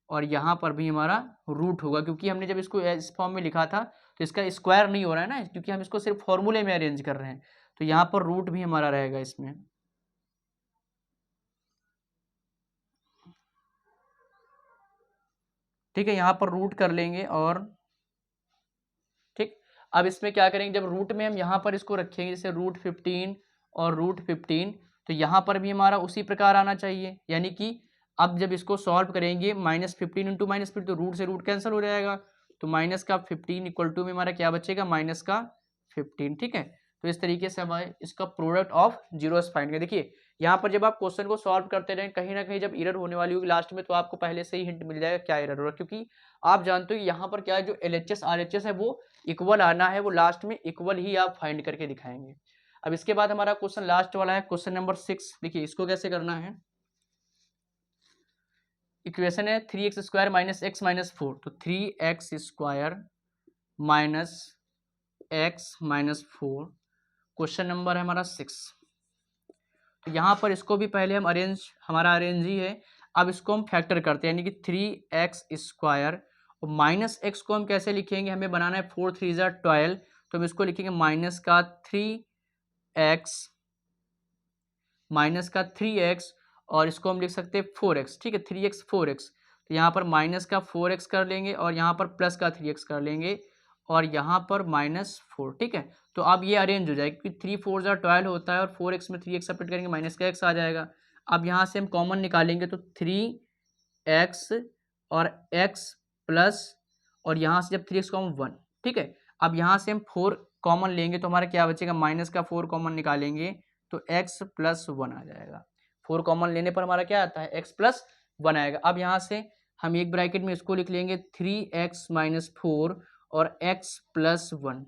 और यहाँ पर भी हमारा रूट होगा, क्योंकि हमने जब इसको इस फॉर्म में लिखा था तो इसका स्क्वायर नहीं हो रहा है ना, क्योंकि हम इसको सिर्फ फॉर्मूले में अरेंज कर रहे हैं। तो यहाँ पर रूट भी हमारा रहेगा इसमें, ठीक है। यहाँ पर रूट कर लेंगे और ठीक। अब इसमें क्या करेंगे, जब रूट में हम यहाँ पर इसको रखेंगे, जैसे √15 और √15, तो यहाँ पर भी हमारा उसी प्रकार आना चाहिए। यानी कि अब जब इसको सॉल्व करेंगे, -15 इंटू -15, तो रूट से रूट कैंसिल हो जाएगा, तो माइनस का 15 इक्वल टू में हमारा क्या बचेगा, माइनस का 15, ठीक है। तो इस तरीके से हमारे इसका प्रोडक्ट ऑफ जीरोस फाइंड करें। देखिए यहाँ पर जब आप क्वेश्चन को सॉल्व करते रहें, कहीं ना कहीं जब एरर होने वाली होगी लास्ट में, तो आपको पहले से ही हिंट मिल जाएगा क्या एरर हो रहा है, क्योंकि आप जानते हो कि यहाँ पर क्या है, जो LHS RHS है वो इक्वल आना है, वो लास्ट में इक्वल ही आप फाइंड करके दिखाएंगे। अब इसके बाद हमारा क्वेश्चन लास्ट वाला है, क्वेश्चन नंबर 6। देखिए इसको कैसे करना है, इक्वेशन है 3x² - x - 4, तो 3x² - x - 4, क्वेश्चन नंबर है हमारा 6। तो यहाँ पर इसको भी पहले हम हमारा अरेंज ही है। अब इसको हम फैक्टर करते हैं, यानी कि 3x² और माइनस एक्स को हम कैसे लिखेंगे, हमें बनाना है 4 3 12, तो हम इसको लिखेंगे माइनस का 3x और इसको हम लिख सकते हैं 4x, ठीक है, 3x 4x। तो यहाँ पर माइनस का 4x कर लेंगे और यहाँ पर प्लस का 3x कर लेंगे और यहाँ पर -4, ठीक है। तो अब ये अरेंज हो जाएगा, क्योंकि 3 4 12 होता है और 4x में 3x सेपरेट करेंगे, माइनस का x आ जाएगा। अब यहाँ से हम कॉमन निकालेंगे, तो 3x और x प्लस, और यहाँ से जब 3x कॉमन 1, ठीक है। अब यहाँ से हम 4 कॉमन लेंगे, तो हमारा क्या बचेगा, माइनस का 4 कॉमन निकालेंगे तो x + 1 आ जाएगा। 4 कॉमन लेने पर हमारा क्या आता है, x + 1 आएगा। अब यहाँ से हम एक ब्रैकेट में इसको लिख लेंगे 3x - 4 और x + 1,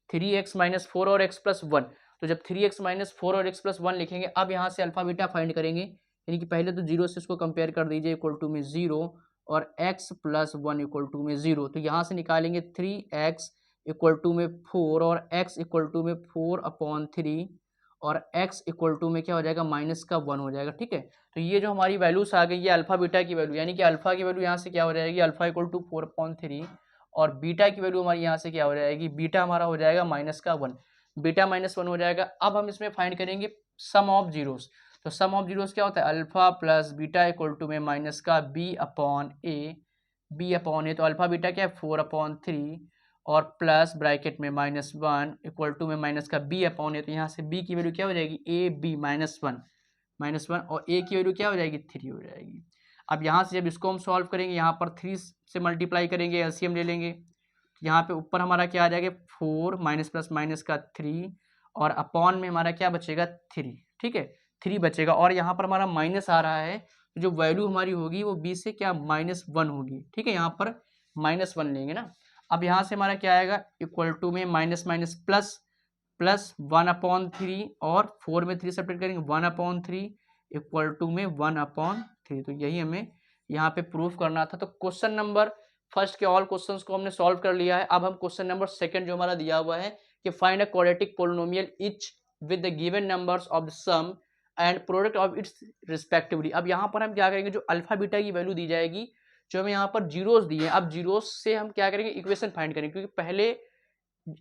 3x - 4 और x + 1। तो जब 3x - 4 और x + 1 लिखेंगे, अब यहाँ से अल्फा बीटा फाइंड करेंगे, यानी कि पहले तो 0 से इसको कंपेयर कर दीजिए, इक्वल टू में 0 और x + 1 इक्वल टू में 0। तो यहाँ से निकालेंगे 3x इक्वल टू में 4 और x इक्वल टू में 4/3 और x इक्वल टू में क्या हो जाएगा, माइनस का 1 हो जाएगा, ठीक है। तो ये जो हमारी वैल्यूज आ गई, ये अल्फा बीटा की वैल्यू, यानी कि अल्फा की वैल्यू यहाँ से क्या हो जाएगी, अल्फा इक्वल टू 4/3 और बीटा की वैल्यू हमारी यहाँ से क्या हो जाएगी, बीटा हमारा हो जाएगा माइनस का 1, बीटा -1 हो जाएगा। अब हम इसमें फाइंड करेंगे सम ऑफ जीरोस। तो सम ऑफ जीरोस क्या होता है, alpha plus beta equal to में माइनस का b/a, तो अल्फा बीटा क्या है 4/3 और प्लस ब्रैकेट में -1 इक्वल टू में माइनस का b/a, तो यहाँ से b की वैल्यू क्या हो जाएगी, ab -1 और a की वैल्यू क्या हो जाएगी, 3 हो जाएगी। अब यहाँ से जब इसको हम सॉल्व करेंगे, यहाँ पर 3 से मल्टीप्लाई करेंगे, एलसीएम ले लेंगे, यहाँ पे ऊपर हमारा क्या आ जाएगा 4 माइनस प्लस माइनस का 3 और अपॉन में हमारा क्या बचेगा 3, ठीक है, 3 बचेगा। और यहाँ पर हमारा माइनस आ रहा है, तो जो वैल्यू हमारी होगी वो b से क्या -1 होगी, ठीक है, यहाँ पर -1 लेंगे ना। अब यहाँ से हमारा क्या आएगा, इक्वल टू में माइनस माइनस प्लस 1/3 और 4 में 3 सेपरेट करेंगे 1/3 इक्वल टू में 1/3। तो यही हमें यहाँ पे प्रूफ करना था। तो क्वेश्चन नंबर फर्स्ट के ऑल क्वेश्चंस को हमने सॉल्व कर लिया है। अब हम क्वेश्चन नंबर सेकंड जो हमारा दिया हुआ है कि find a quadratic polynomial each with the given numbers of the sum and product of its respectively. अब यहाँ पर हम क्या करेंगे, जो अल्फा बीटा की वैल्यू दी जाएगी, जो हमें यहाँ पर जीरोस दिए हैं, अब जीरोस से हम क्या करेंगे, इक्वेशन फाइंड करेंगे, क्योंकि पहले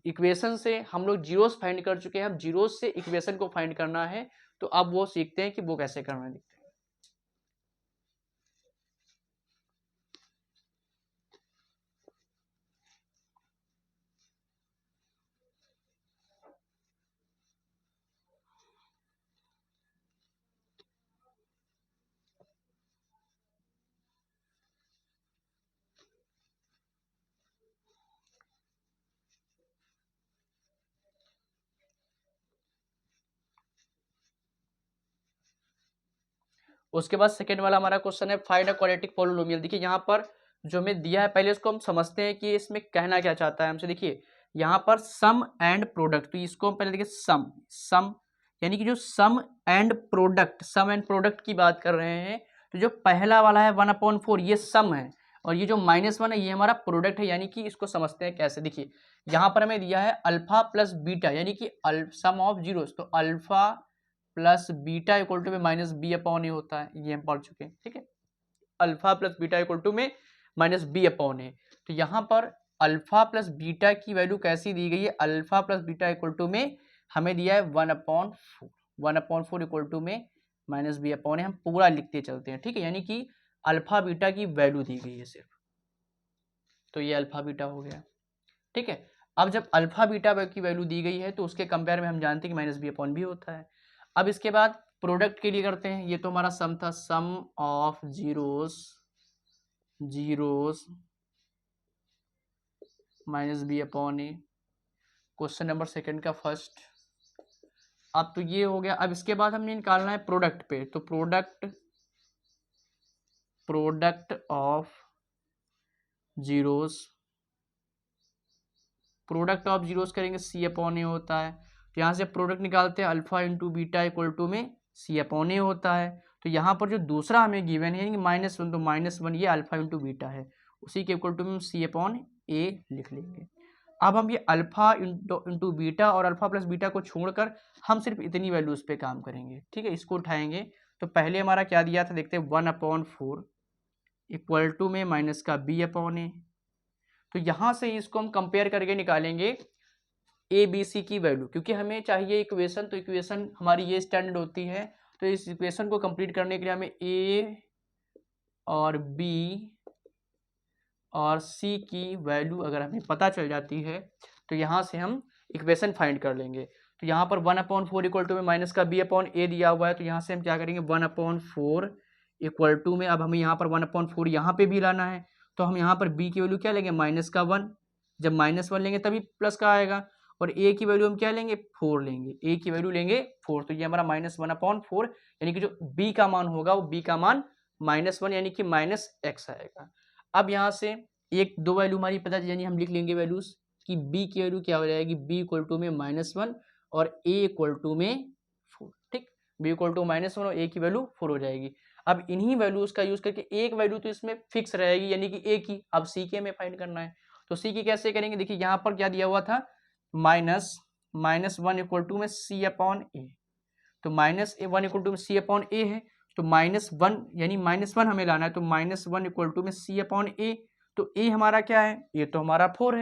इक्वेशन से हम लोग जीरोस फाइंड कर चुके हैं, अब जीरोस से इक्वेशन को फाइंड करना है। तो अब वो सीखते हैं कि वो कैसे करना है। उसके बाद सेकंड वाला हमारा क्वेश्चन है फाइंड अ क्वाड्रेटिक पोलिनोमियल। देखिए यहाँ पर जो हमें दिया है पहले उसको हम समझते हैं कि इसमें कहना क्या चाहता है हमसे। देखिए यहाँ पर सम एंड प्रोडक्ट, तो इसको हम पहले देखिए सम यानी कि जो सम एंड प्रोडक्ट की बात कर रहे हैं। तो जो पहला वाला है 1/4 ये सम है, और ये जो -1 है ये हमारा प्रोडक्ट है। यानी कि इसको समझते हैं कैसे। देखिए यहाँ पर हमें दिया है अल्फा प्लस बीटा यानी कि सम ऑफ जीरोस, तो alpha plus beta equal to में -b/a होता है, ये हम पढ़ चुके हैं। ठीक है, alpha plus beta equal to में -b/a। तो यहाँ पर अल्फा प्लस बीटा की वैल्यू कैसी दी गई है, alpha plus beta equal to में हमें दिया है 1/4 इक्वल टू में -b/a। हम पूरा लिखते चलते हैं। ठीक है, यानी कि अल्फा बीटा की वैल्यू दी गई है सिर्फ, तो ये अल्फा बीटा हो गया। ठीक है, अब जब अल्फा बीटा की वैल्यू दी गई है तो उसके कंपेयर में हम जानते हैं कि -b/b होता है। अब इसके बाद प्रोडक्ट के लिए करते हैं। ये तो हमारा सम था, sum of zeros -b/a, question number second का फर्स्ट। अब तो ये हो गया। अब इसके बाद हमने निकालना है प्रोडक्ट पे, तो प्रोडक्ट ऑफ जीरोस करेंगे c/a होता है। तो यहाँ से प्रोडक्ट निकालते हैं, alpha into beta equal to में c/a होता है। तो यहाँ पर जो दूसरा हमें गिवन है यानी -1, तो -1 ये अल्फा इंटू बीटा है, उसी के इक्वल टू में c/a लिख लेंगे। अब हम ये अल्फा इंटू बीटा और अल्फा प्लस बीटा को छोड़कर हम सिर्फ इतनी वैल्यूज पे काम करेंगे। ठीक है, इसको उठाएंगे तो पहले हमारा क्या दिया था देखते हैं, 1/4 इक्वल टू में माइनस का b/a। तो यहाँ से इसको हम कंपेयर करके निकालेंगे ए बी सी की वैल्यू, क्योंकि हमें चाहिए इक्वेशन, तो इक्वेशन हमारी ये स्टैंडर्ड होती है। तो इस इक्वेशन को कंप्लीट करने के लिए हमें ए और बी और सी की वैल्यू अगर हमें पता चल जाती है तो यहाँ से हम इक्वेशन फाइंड कर लेंगे। तो यहाँ पर 1/4 इक्वल टू में माइनस का b/a दिया हुआ है, तो यहाँ से हम क्या करेंगे 1/4 इक्वल टू में, अब हमें यहाँ पर 1/4 यहाँ पे भी लाना है, तो हम यहाँ पर b की वैल्यू क्या लेंगे -1। जब -1 लेंगे तभी प्लस का आएगा, और a की वैल्यू हम क्या लेंगे 4 लेंगे, a की वैल्यू लेंगे 4। तो ये हमारा -1/4 यानी कि जो b का मान होगा वो b का मान -1 यानी कि -x आएगा। अब यहाँ से एक दो वैल्यू हमारी पता यानी हम लिख लेंगे वैल्यूज कि b की वैल्यू क्या हो जाएगी, b इक्वल टू में -1 और a इक्वल टू में 4। ठीक, b इक्वल टू -1 और a की वैल्यू 4 हो जाएगी। अब इन्हीं वैल्यूज का यूज करके एक वैल्यू तो इसमें फिक्स रहेगी यानी कि a की, अब c के हमें फाइंड करना है। तो c की कैसे करेंगे, देखिए यहाँ पर क्या दिया हुआ था -1 इक्वल टू में c/a, तो -1 इक्वल टू में c/a है, तो -1 यानी -1 हमें लाना है, तो -1 इक्वल टू में c/a। तो a हमारा क्या है, ये तो हमारा 4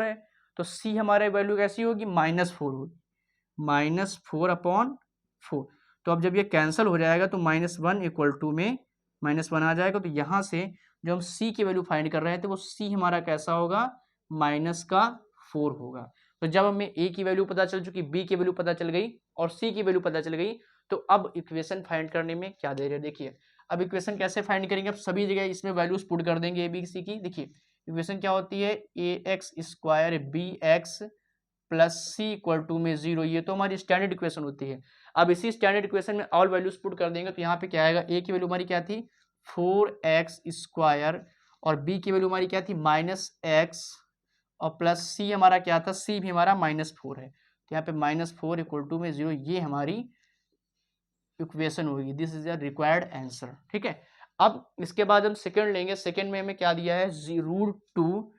है, तो c हमारे वैल्यू कैसी होगी -4 होगी, -4/4। तो अब जब ये कैंसिल हो जाएगा तो -1 इक्वल टू में -1 आ जाएगा। तो यहाँ से जो हम c की वैल्यू फाइंड कर रहे थे वो c हमारा कैसा होगा, -4 होगा। तो जब हमें a की वैल्यू पता चल चुकी, b की वैल्यू पता चल गई और c की वैल्यू पता चल गई, तो अब इक्वेशन फाइंड करने में क्या दे रहे हैं देखिए। अब इक्वेशन कैसे फाइंड करेंगे, अब सभी जगह इसमें वैल्यूज पुट कर देंगे a b c की। देखिए इक्वेशन क्या होती है, ax² bx plus C equal to में 0, ये तो हमारी स्टैंडर्ड इक्वेशन होती है। अब इसी स्टैंडर्ड इक्वेशन में ऑल वैल्यूज पुट कर देंगे, तो यहाँ पे क्या आएगा, a की वैल्यू हमारी क्या थी 4x² और b की वैल्यू हमारी क्या थी -x और प्लस c हमारा क्या था, c भी हमारा -4 है। तो यहाँ पे -4 इक्वल टू में 0, ये हमारी इक्वेशन होगी, this is the required answer. ठीक है, अब इसके बाद हम सेकंड लेंगे। सेकंड में हमें क्या दिया है, √2,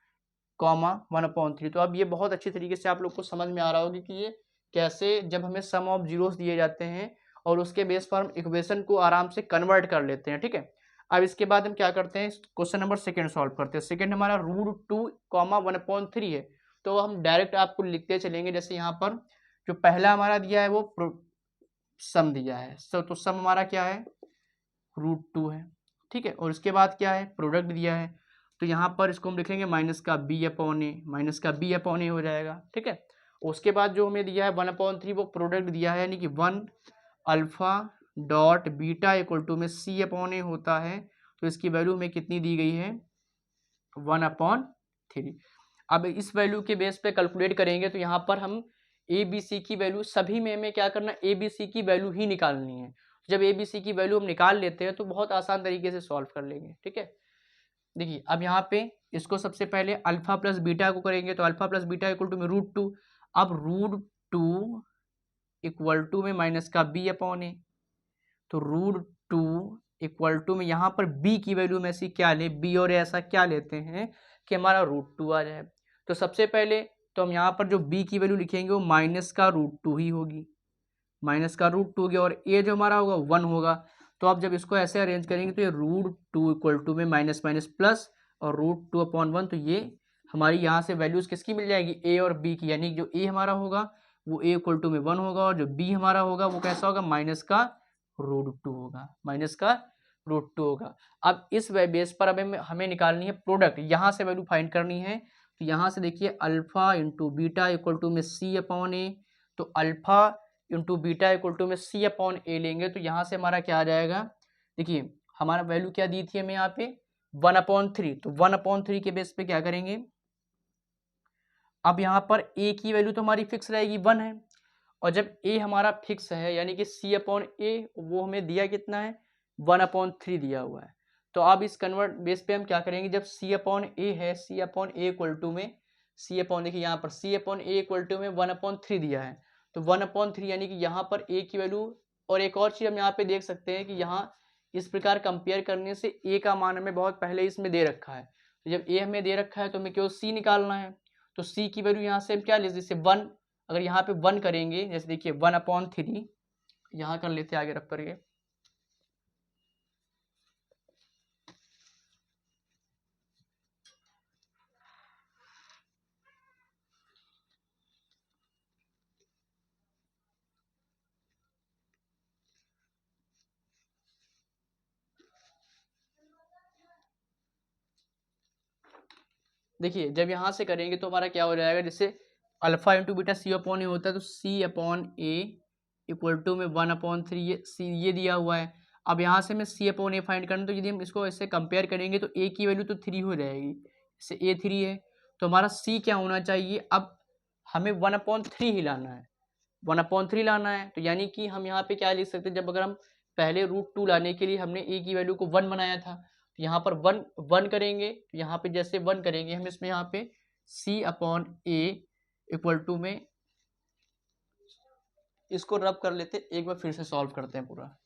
1/3। तो अब ये बहुत अच्छी तरीके से आप लोग को समझ में आ रहा होगा कि ये कैसे, जब हमें सम ऑफ जीरोस दिए जाते हैं और उसके बेस पर हम इक्वेशन को आराम से कन्वर्ट कर लेते हैं। ठीक है, अब इसके बाद हम क्या करते हैं, क्वेश्चन नंबर सेकंड सॉल्व करते हैं। सेकंड हमारा √2, 1/3 है, तो हम डायरेक्ट आपको लिखते चलेंगे। जैसे यहाँ पर जो पहला हमारा दिया है वो सम दिया है, तो सम हमारा क्या है √2 है। ठीक है, और इसके बाद क्या है, प्रोडक्ट दिया है, तो यहाँ पर इसको हम लिखेंगे -b/a हो जाएगा। ठीक है, उसके बाद जो हमें दिया है 1/3 वो प्रोडक्ट दिया है, यानी कि 1 alpha dot beta equal to में c/a होता है। तो इसकी वैल्यू में कितनी दी गई है 1/3। अब इस वैल्यू के बेस पे कैलकुलेट करेंगे, तो यहाँ पर हम ए बी सी की वैल्यू, सभी में हमें क्या करना है, ए बी सी की वैल्यू ही निकालनी है। जब ए बी सी की वैल्यू हम निकाल लेते हैं तो बहुत आसान तरीके से सॉल्व कर लेंगे। ठीक है, देखिए अब यहाँ पे इसको सबसे पहले अल्फा प्लस बीटा को करेंगे, तो alpha plus beta equal to में √2। अब √2 इक्वल टू में माइनस का b अपॉन ए, तो √2 इक्वल टू में यहाँ पर b की वैल्यू में ऐसी क्या ले, b और ऐसा क्या लेते हैं कि हमारा √2 आ जाए। तो सबसे पहले तो हम यहाँ पर जो b की वैल्यू लिखेंगे वो माइनस का √2 ही होगी, माइनस का √2 होगी, और a जो हमारा होगा 1 होगा। तो अब जब इसको ऐसे अरेंज करेंगे तो ये √2 इक्वल टू में माइनस माइनस प्लस और √2 अपॉन 1, तो ये हमारी यहाँ से वैल्यूज किसकी मिल जाएगी, a और b की, यानी जो a हमारा होगा वो a इक्वल टू में 1 होगा, और जो b हमारा होगा वो कैसा होगा, माइनस का √2 होगा, माइनस का √2 होगा। अब इस बेस पर अब हमें निकालनी है प्रोडक्ट, यहाँ से वैल्यू फाइंड करनी है। तो यहाँ से देखिए alpha into beta equal to में c अपॉन ए, तो alpha into beta equal to में c अपॉन ए लेंगे, तो यहाँ से हमारा क्या आ जाएगा, देखिए हमारा वैल्यू क्या दी थी हमें यहाँ पे 1/3, तो 1/3 के बेस पे क्या करेंगे, अब यहाँ पर a की वैल्यू तो हमारी फिक्स रहेगी 1 है, और जब a हमारा फिक्स है यानी कि c अपॉन ए वो हमें दिया कितना है 1/3 दिया हुआ है। तो अब इस कन्वर्ट बेस पे हम क्या करेंगे, जब c अपॉन ए है, c upon A equal to में c अपॉन, देखिए यहाँ पर c upon A equal to में 1/3 दिया है, तो 1/3 यानी कि यहाँ पर a की वैल्यू, और एक और चीज़ हम यहाँ पे देख सकते हैं कि यहाँ इस प्रकार कंपेयर करने से a का मान हमें बहुत पहले इसमें दे रखा है, तो जब a हमें दे रखा है तो हमें केवल c निकालना है। तो c की वैल्यू यहाँ से हम क्या ले, जैसे 1, अगर यहाँ पे 1 करेंगे, जैसे देखिए 1/3 यहाँ कर लेते आगे रख करके, देखिए जब यहाँ से करेंगे तो हमारा क्या हो जाएगा, जैसे alpha into beta c upon A होता है, तो c upon A equal to में 1/3 ये c ये दिया हुआ है। अब यहाँ से मैं c अपॉन ए फाइंड करना, तो यदि हम इसको ऐसे कंपेयर करेंगे तो a की वैल्यू तो 3 हो जाएगी, जैसे a 3 है, तो हमारा c क्या होना चाहिए, अब हमें 1/3 ही लाना है, 1/3 लाना है। तो यानी कि हम यहाँ पे क्या लिख सकते हैं, जब अगर हम पहले √2 लाने के लिए हमने a की वैल्यू को 1 बनाया था, तो यहाँ पर 1 करेंगे, तो यहाँ पे जैसे 1 करेंगे हम इसमें यहाँ पे c upon A equal to में, इसको रब कर लेते, एक बार फिर से सॉल्व करते हैं पूरा।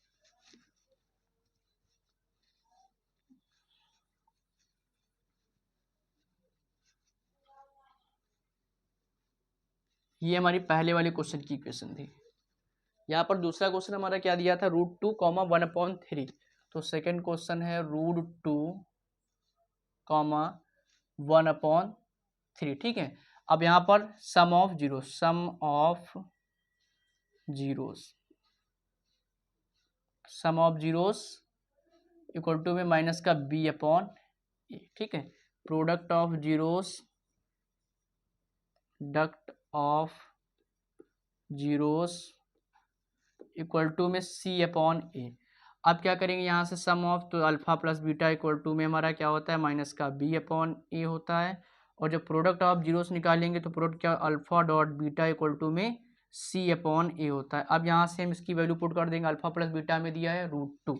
ये हमारी पहले वाले क्वेश्चन की इक्वेशन थी। यहाँ पर दूसरा क्वेश्चन हमारा क्या दिया था, √2, 1/3, तो सेकंड क्वेश्चन है √2, 1/3, ठीक है। अब यहाँ पर sum of zeros equal to में माइनस का b अपॉन ए, ठीक है। Product of zeros equal to में c अपॉन ए। अब क्या करेंगे, यहाँ से सम ऑफ, तो alpha plus beta equal to में हमारा क्या होता है, माइनस का b अपॉन ए होता है, और जब प्रोडक्ट ऑफ जीरोस निकालेंगे तो प्रोडक्ट क्या, alpha dot beta equal to में c अपॉन ए होता है। अब यहाँ से हम इसकी वैल्यू पुट कर देंगे, अल्फा प्लस बीटा में दिया है √2,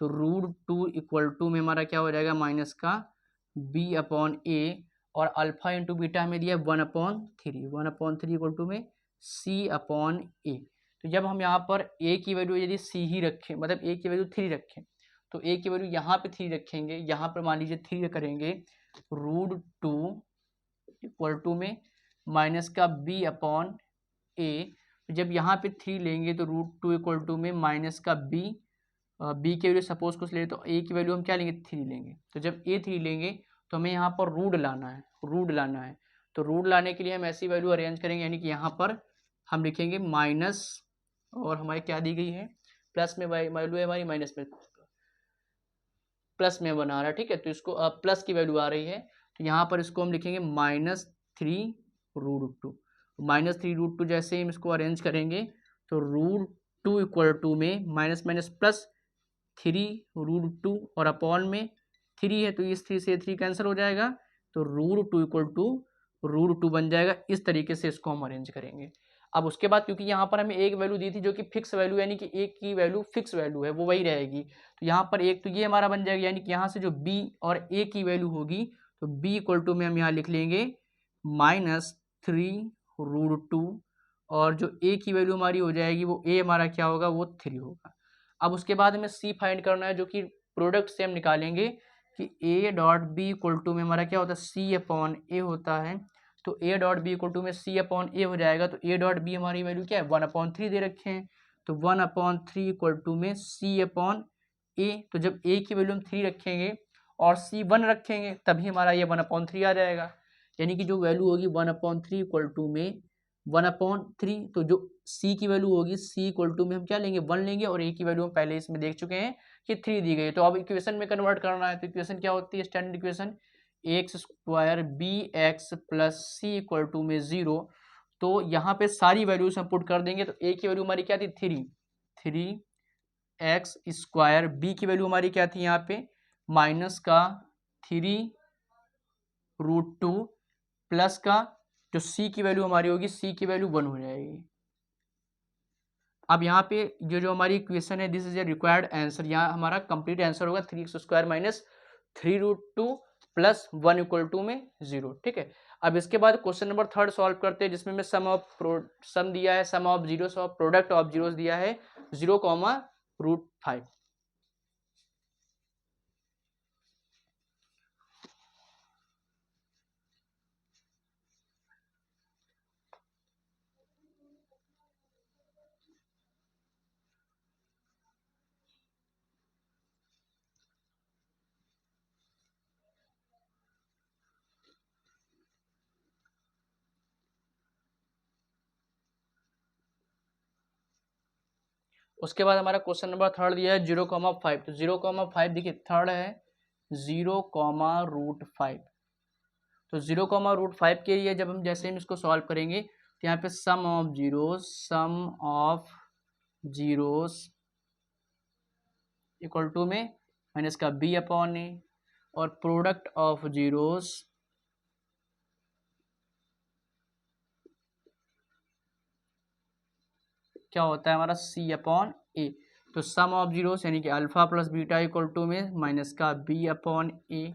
तो √2 इक्वल टू में हमारा क्या हो जाएगा, माइनस का b अपॉन ए, और अल्फा इंटू बीटा में दिया 1/3 इक्वल टू में c अपॉन ए। तो जब हम यहाँ पर a की वैल्यू यदि c ही रखें, मतलब a की वैल्यू 3 रखें, तो a की वैल्यू यहाँ पे 3 रखेंगे, यहाँ पर मान लीजिए 3 करेंगे, √2 इक्वल टू में माइनस का b अपॉन ए, जब यहाँ पे 3 लेंगे तो √2 इक्वल टू में माइनस का b की वैल्यू सपोज कुछ ले, तो a की वैल्यू हम क्या लेंगे, 3 लेंगे, तो जब a 3 लेंगे तो हमें यहाँ पर रूट लाना है, तो रूट लाने के लिए हम ऐसी वैल्यू अरेंज करेंगे, यानी कि यहाँ पर हम लिखेंगे माइनस, और हमारी क्या दी गई है, प्लस में वैल्यू है हमारी, माइनस में प्लस में बना रहा है, ठीक है, तो इसको प्लस की वैल्यू आ रही है, तो यहाँ पर इसको हम लिखेंगे -3√2 जैसे ही हम इसको अरेंज करेंगे तो √2 इक्वल टू में माइनस माइनस प्लस 3√2, और अपॉन में 3 है तो इस 3 से 3 कैंसिल हो जाएगा, तो √2 इक्वल टू √2 बन जाएगा। इस तरीके से इसको हम अरेंज करेंगे। अब उसके बाद क्योंकि यहाँ पर हमें एक वैल्यू दी थी जो कि फिक्स वैल्यू यानी कि एक की वैल्यू फिक्स वैल्यू है, वो वही रहेगी। तो यहाँ पर एक तो ये हमारा बन जाएगा, यानी कि यहाँ से जो b और a की वैल्यू होगी तो b इक्वल टू में हम यहाँ लिख लेंगे -3√2 और जो a की वैल्यू हमारी हो जाएगी वो a हमारा क्या होगा, वो 3 होगा। अब उसके बाद हमें c फाइंड करना है, जो कि प्रोडक्ट से हम निकालेंगे कि a dot B equal to में हमारा क्या होता है, c अपॉन a होता है। तो a dot B equal to में c अपॉन a हो जाएगा। तो a डॉट बी हमारी वैल्यू क्या है, 1/3 दे रखे हैं। तो 1/3 इक्वल टू में c अपॉन a। तो जब a की वैल्यू हम 3 रखेंगे और c 1 रखेंगे तभी हमारा ये 1/3 आ जाएगा। यानी कि जो वैल्यू होगी 1/3 इक्वल टू में 1/3, तो जो c की वैल्यू होगी c इक्वल टू में हम क्या लेंगे, 1 लेंगे, और a की वैल्यू हम पहले इसमें देख चुके हैं कि 3 दी गई। तो अब इक्वेशन में कन्वर्ट करना है। तो इक्वेशन क्या होती है, standard equation x² bx plus C equal to में 0। तो यहाँ पे सारी वैल्यूज हम पुट कर देंगे। तो a की वैल्यू हमारी क्या थी, 3x², b की वैल्यू हमारी क्या थी यहाँ पे -3√2 प्लस का जो c की वैल्यू हमारी होगी, c की वैल्यू 1 हो जाएगी। अब यहाँ पे जो हमारी इक्वेशन है, this is a required answer, यहाँ हमारा कंप्लीट आंसर होगा 3x² -3√2 प्लस 1 इक्वल टू में 0। ठीक है। अब इसके बाद क्वेश्चन नंबर 3 सॉल्व करते हैं, जिसमें में सम दिया है, sum of zeros of product of zeros दिया है 0,√5। उसके बाद हमारा क्वेश्चन नंबर 3 दिया है 0,5। तो 0,5 देखिए, थर्ड है 0,√5। तो 0,√5 के लिए जब हम जैसे हम इसको सॉल्व करेंगे तो यहाँ पे सम ऑफ जीरोस इक्वल टू में माइनस का b अपॉन ए, और प्रोडक्ट ऑफ जीरोस क्या होता है हमारा c अपॉन ए। तो सम ऑफ जीरोस यानी कि alpha plus beta equal to में माइनस का b अपॉन ए।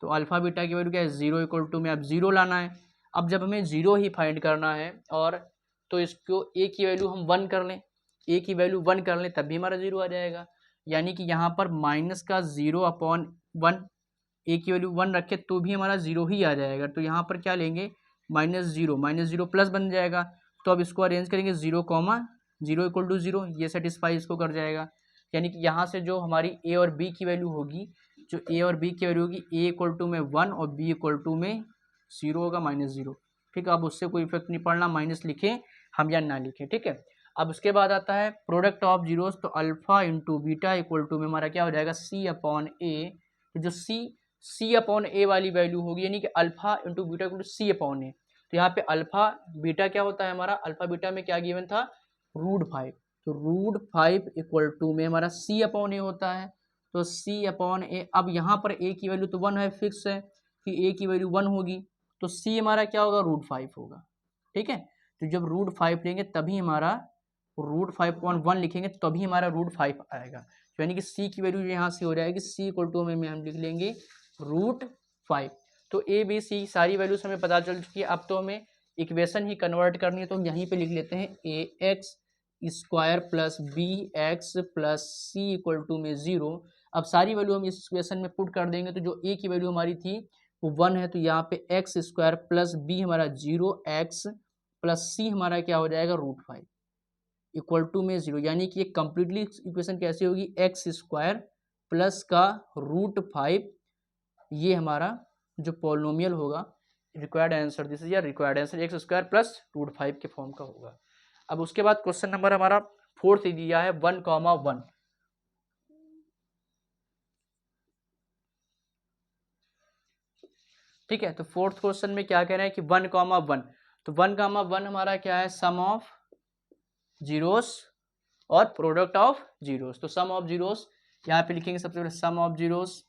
तो अल्फा बीटा की वैल्यू क्या है, 0 इक्वल टू में अब 0 लाना है। अब जब हमें 0 ही फाइंड करना है, और तो इसको a की वैल्यू हम 1 कर लें, a की वैल्यू 1 कर लें तभी हमारा 0 आ जाएगा। यानी कि यहाँ पर माइनस का 0/1, a की वैल्यू 1 रखे तो भी हमारा 0 ही आ जाएगा। तो यहाँ पर क्या लेंगे, -0 प्लस बन जाएगा। तो अब इसको अरेंज करेंगे 0,0 इक्वल टू 0, ये सेटिस्फाई इसको कर जाएगा। यानी कि यहाँ से जो हमारी a और b की वैल्यू होगी, जो a और b की वैल्यू होगी, a इक्वल टू में 1 और b इक्वल टू में 0 होगा, -0। ठीक है। अब उससे कोई इफेक्ट नहीं पड़ना, माइनस लिखें हम या ना लिखें। ठीक है। अब उसके बाद आता है प्रोडक्ट ऑफ जीरोस। तो alpha into beta equal to में हमारा क्या हो जाएगा, c अपॉन ए। तो जो c अपॉन ए वाली वैल्यू होगी, यानी कि alpha into beta equal to c upon ए। तो यहाँ पे अल्फा बीटा क्या होता है हमारा, अल्फा बीटा में क्या गिवन था, √5। तो √5 इक्वल टू में हमारा c अपॉन ए होता है। तो c अपॉन ए, अब यहाँ पर a की वैल्यू तो 1 है, फिक्स है कि a की वैल्यू 1 होगी। तो c हमारा क्या होगा, √5 होगा। ठीक है। तो जब √5 लेंगे तभी हमारा √5/1 लिखेंगे तभी हमारा √5 आएगा। तो यानी कि c की वैल्यू यहाँ से हो जाएगी, c इक्वल टू में हम लिख लेंगे √5। तो a b c सारी वैल्यूज हमें पता चल चुकी है। अब तो हमें इक्वेशन ही कन्वर्ट करनी है, तो हम यहीं पे लिख लेते हैं ax² plus bx plus c equal to में 0। अब सारी वैल्यू हम इस इक्वेशन में पुट कर देंगे। तो जो a की वैल्यू हमारी थी वो 1 है, तो यहाँ पे x² प्लस b हमारा 0x प्लस c हमारा क्या हो जाएगा, √5 इक्वल टू में 0। यानी कि ये कंप्लीटली इक्वेशन कैसी होगी, x² प्लस का √5, ये हमारा जो पॉलिनोमियल होगा, रिक्वायर्ड आंसर, दिस इज या रिक्वायर्ड आंसर x² प्लस √5 के फॉर्म का होगा। अब उसके बाद क्वेश्चन नंबर हमारा 4 दिया है 1,1। ठीक है। तो 4th क्वेश्चन में क्या कह रहे हैं कि 1,1। तो 1,1 हमारा क्या है, सम ऑफ जीरोस और प्रोडक्ट ऑफ जीरोस। तो सम ऑफ जीरोस यहाँ पे लिखेंगे सबसे पहले, sum of zeros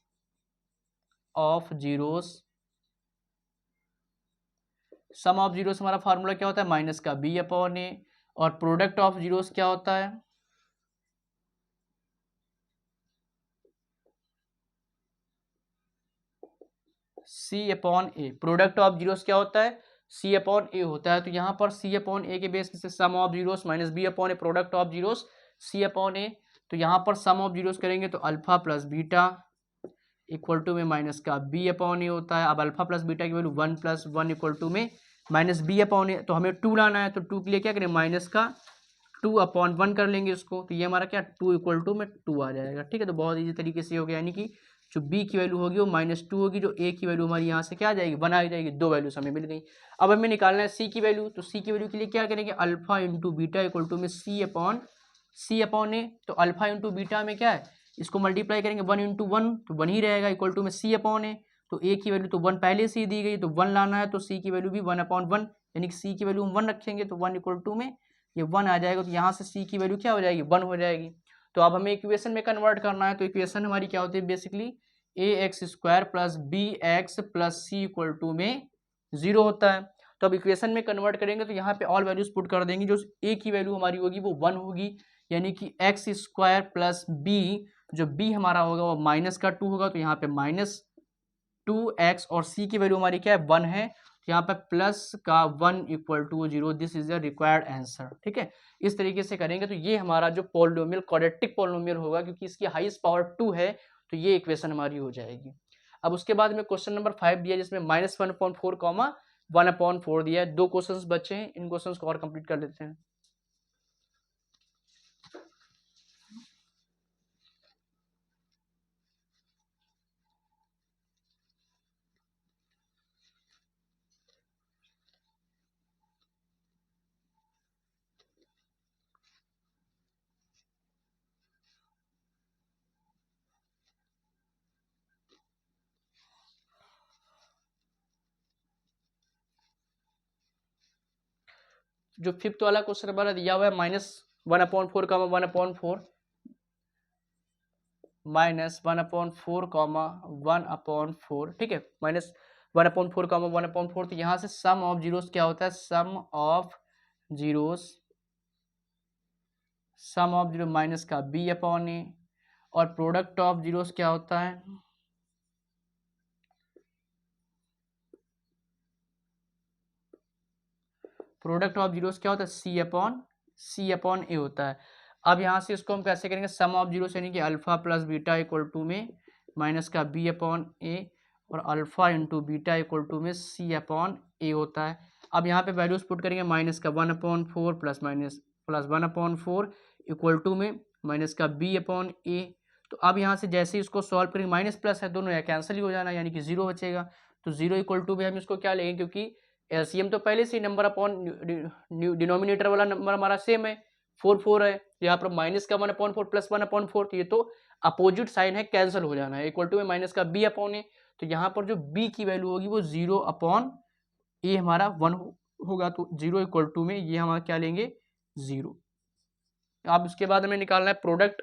sum of zeros हमारा फार्मूला क्या होता है, माइनस का b अपॉन ए। और प्रोडक्ट ऑफ जीरोस क्या होता है, C upon A. Product of zeros क्या होता है, सी अपॉन ए होता है। तो यहाँ पर सी अपॉन ए के बेस से sum of zeros minus B upon A, product of zeros C upon ए। तो यहाँ पर सम ऑफ जीरोस करेंगे तो alpha plus beta equal to में माइनस का बी अपॉन ए होता है। अब अल्फा प्लस बीटा की वैल्यू 1 प्लस 1 इक्वल टू में माइनस बी अपॉन ए, तो हमें 2 लाना है, तो 2 के लिए क्या करें, माइनस का 2 अपॉन 1 कर लेंगे इसको, तो ये हमारा क्या 2 इक्वल टू में 2 आ जाएगा। ठीक है, तो बहुत ईजी तरीके से हो गया, यानी कि जो b की वैल्यू होगी वो -2 होगी, जो a की वैल्यू हमारी यहाँ से क्या आ जाएगी, 1 आ जाएगी। दो वैल्यूज हमें मिल गई। अब हमें निकालना है c की वैल्यू, तो c की वैल्यू के लिए क्या करेंगे, alpha into beta equal to में c अपॉन ए। तो अल्फा इंटू बीटा में क्या है, इसको मल्टीप्लाई करेंगे 1 इंटू 1 तो 1 ही रहेगा, इक्वल टू में c अपॉन ए। तो a की वैल्यू तो 1 पहले से ही दी गई, तो 1 लाना है, तो c की वैल्यू भी 1 अपॉन 1, यानी कि c की वैल्यू हम 1 रखेंगे, तो 1 इक्वल टू में ये 1 आ जाएगा। तो यहाँ से c की वैल्यू क्या हो जाएगी, 1 हो जाएगी। तो अब हमें इक्वेशन में कन्वर्ट करना है, तो इक्वेशन हमारी क्या होती है, basically A X square plus B X plus C equal to में 0 होता है। तो अब इक्वेशन में कन्वर्ट करेंगे तो यहाँ पे ऑल वैल्यूज पुट कर देंगे, जो ए की वैल्यू हमारी होगी वो 1 होगी, यानी कि एक्स स्क्वायर प्लस बी, जो बी हमारा होगा वो माइनस का 2 होगा, तो यहाँ पे -2x, और सी की वैल्यू हमारी क्या है, 1 है, तो यहाँ पे प्लस का 1 equal to 0। This is the required answer. ठीक है, इस तरीके से करेंगे तो ये हमारा जो पॉलिनोमियल क्वाड्रेटिक पॉलिनोमियल होगा, क्योंकि इसकी हाईएस्ट पावर 2 है, तो ये इक्वेशन हमारी हो जाएगी। अब उसके बाद में क्वेश्चन नंबर 5 दिया, जिसमें -1/4 कॉमा 1/4 दिया है। 2 क्वेश्चंस बचे हैं, इन क्वेश्चंस को और कंप्लीट कर लेते हैं। जो 5th वाला क्वेश्चन हमारा दिया हुआ है -1/4 कॉमा 1/4, -1/4 कॉमा 1/4, ठीक है, -1/4 कॉमा 1/4। तो यहाँ से सम ऑफ जीरोस क्या होता है, सम ऑफ जीरो माइनस का बी अपॉन ए, और प्रोडक्ट ऑफ जीरोस क्या होता है, प्रोडक्ट ऑफ जीरोस क्या होता है, सी अपॉन ए होता है। अब यहाँ से इसको हम कैसे करेंगे, सम ऑफ जीरोस यानी कि alpha plus beta equal to में माइनस का बी अपॉन ए, और alpha into beta equal to में सी अपॉन ए होता है। अब यहाँ पे वैल्यूज पुट करेंगे, माइनस का 1/4 प्लस 1/4 इक्वल टू में माइनस का बी अपॉन ए। तो अब यहाँ से जैसे ही इसको सॉल्व करेंगे, माइनस प्लस है, दोनों या कैंसिल ही हो जाना, यानी कि 0 बचेगा। तो 0 इक्वल टू में हम इसको क्या लेंगे, क्योंकि एलसीएम तो पहले से नंबर अपॉन डिनोमिनेटर वाला नंबर हमारा सेम है, 4 है, यहाँ पर माइनस का 1/4 प्लस 1/4, तो ये तो अपोजिट साइन है, कैंसिल हो जाना है, इक्वल टू में माइनस का बी अपॉन ए। तो यहाँ पर जो बी की वैल्यू होगी वो 0 अपॉन ए हमारा 1 होगा, तो 0 इक्वल टू में ये हमारा क्या लेंगे, 0। अब उसके बाद हमें निकालना है प्रोडक्ट,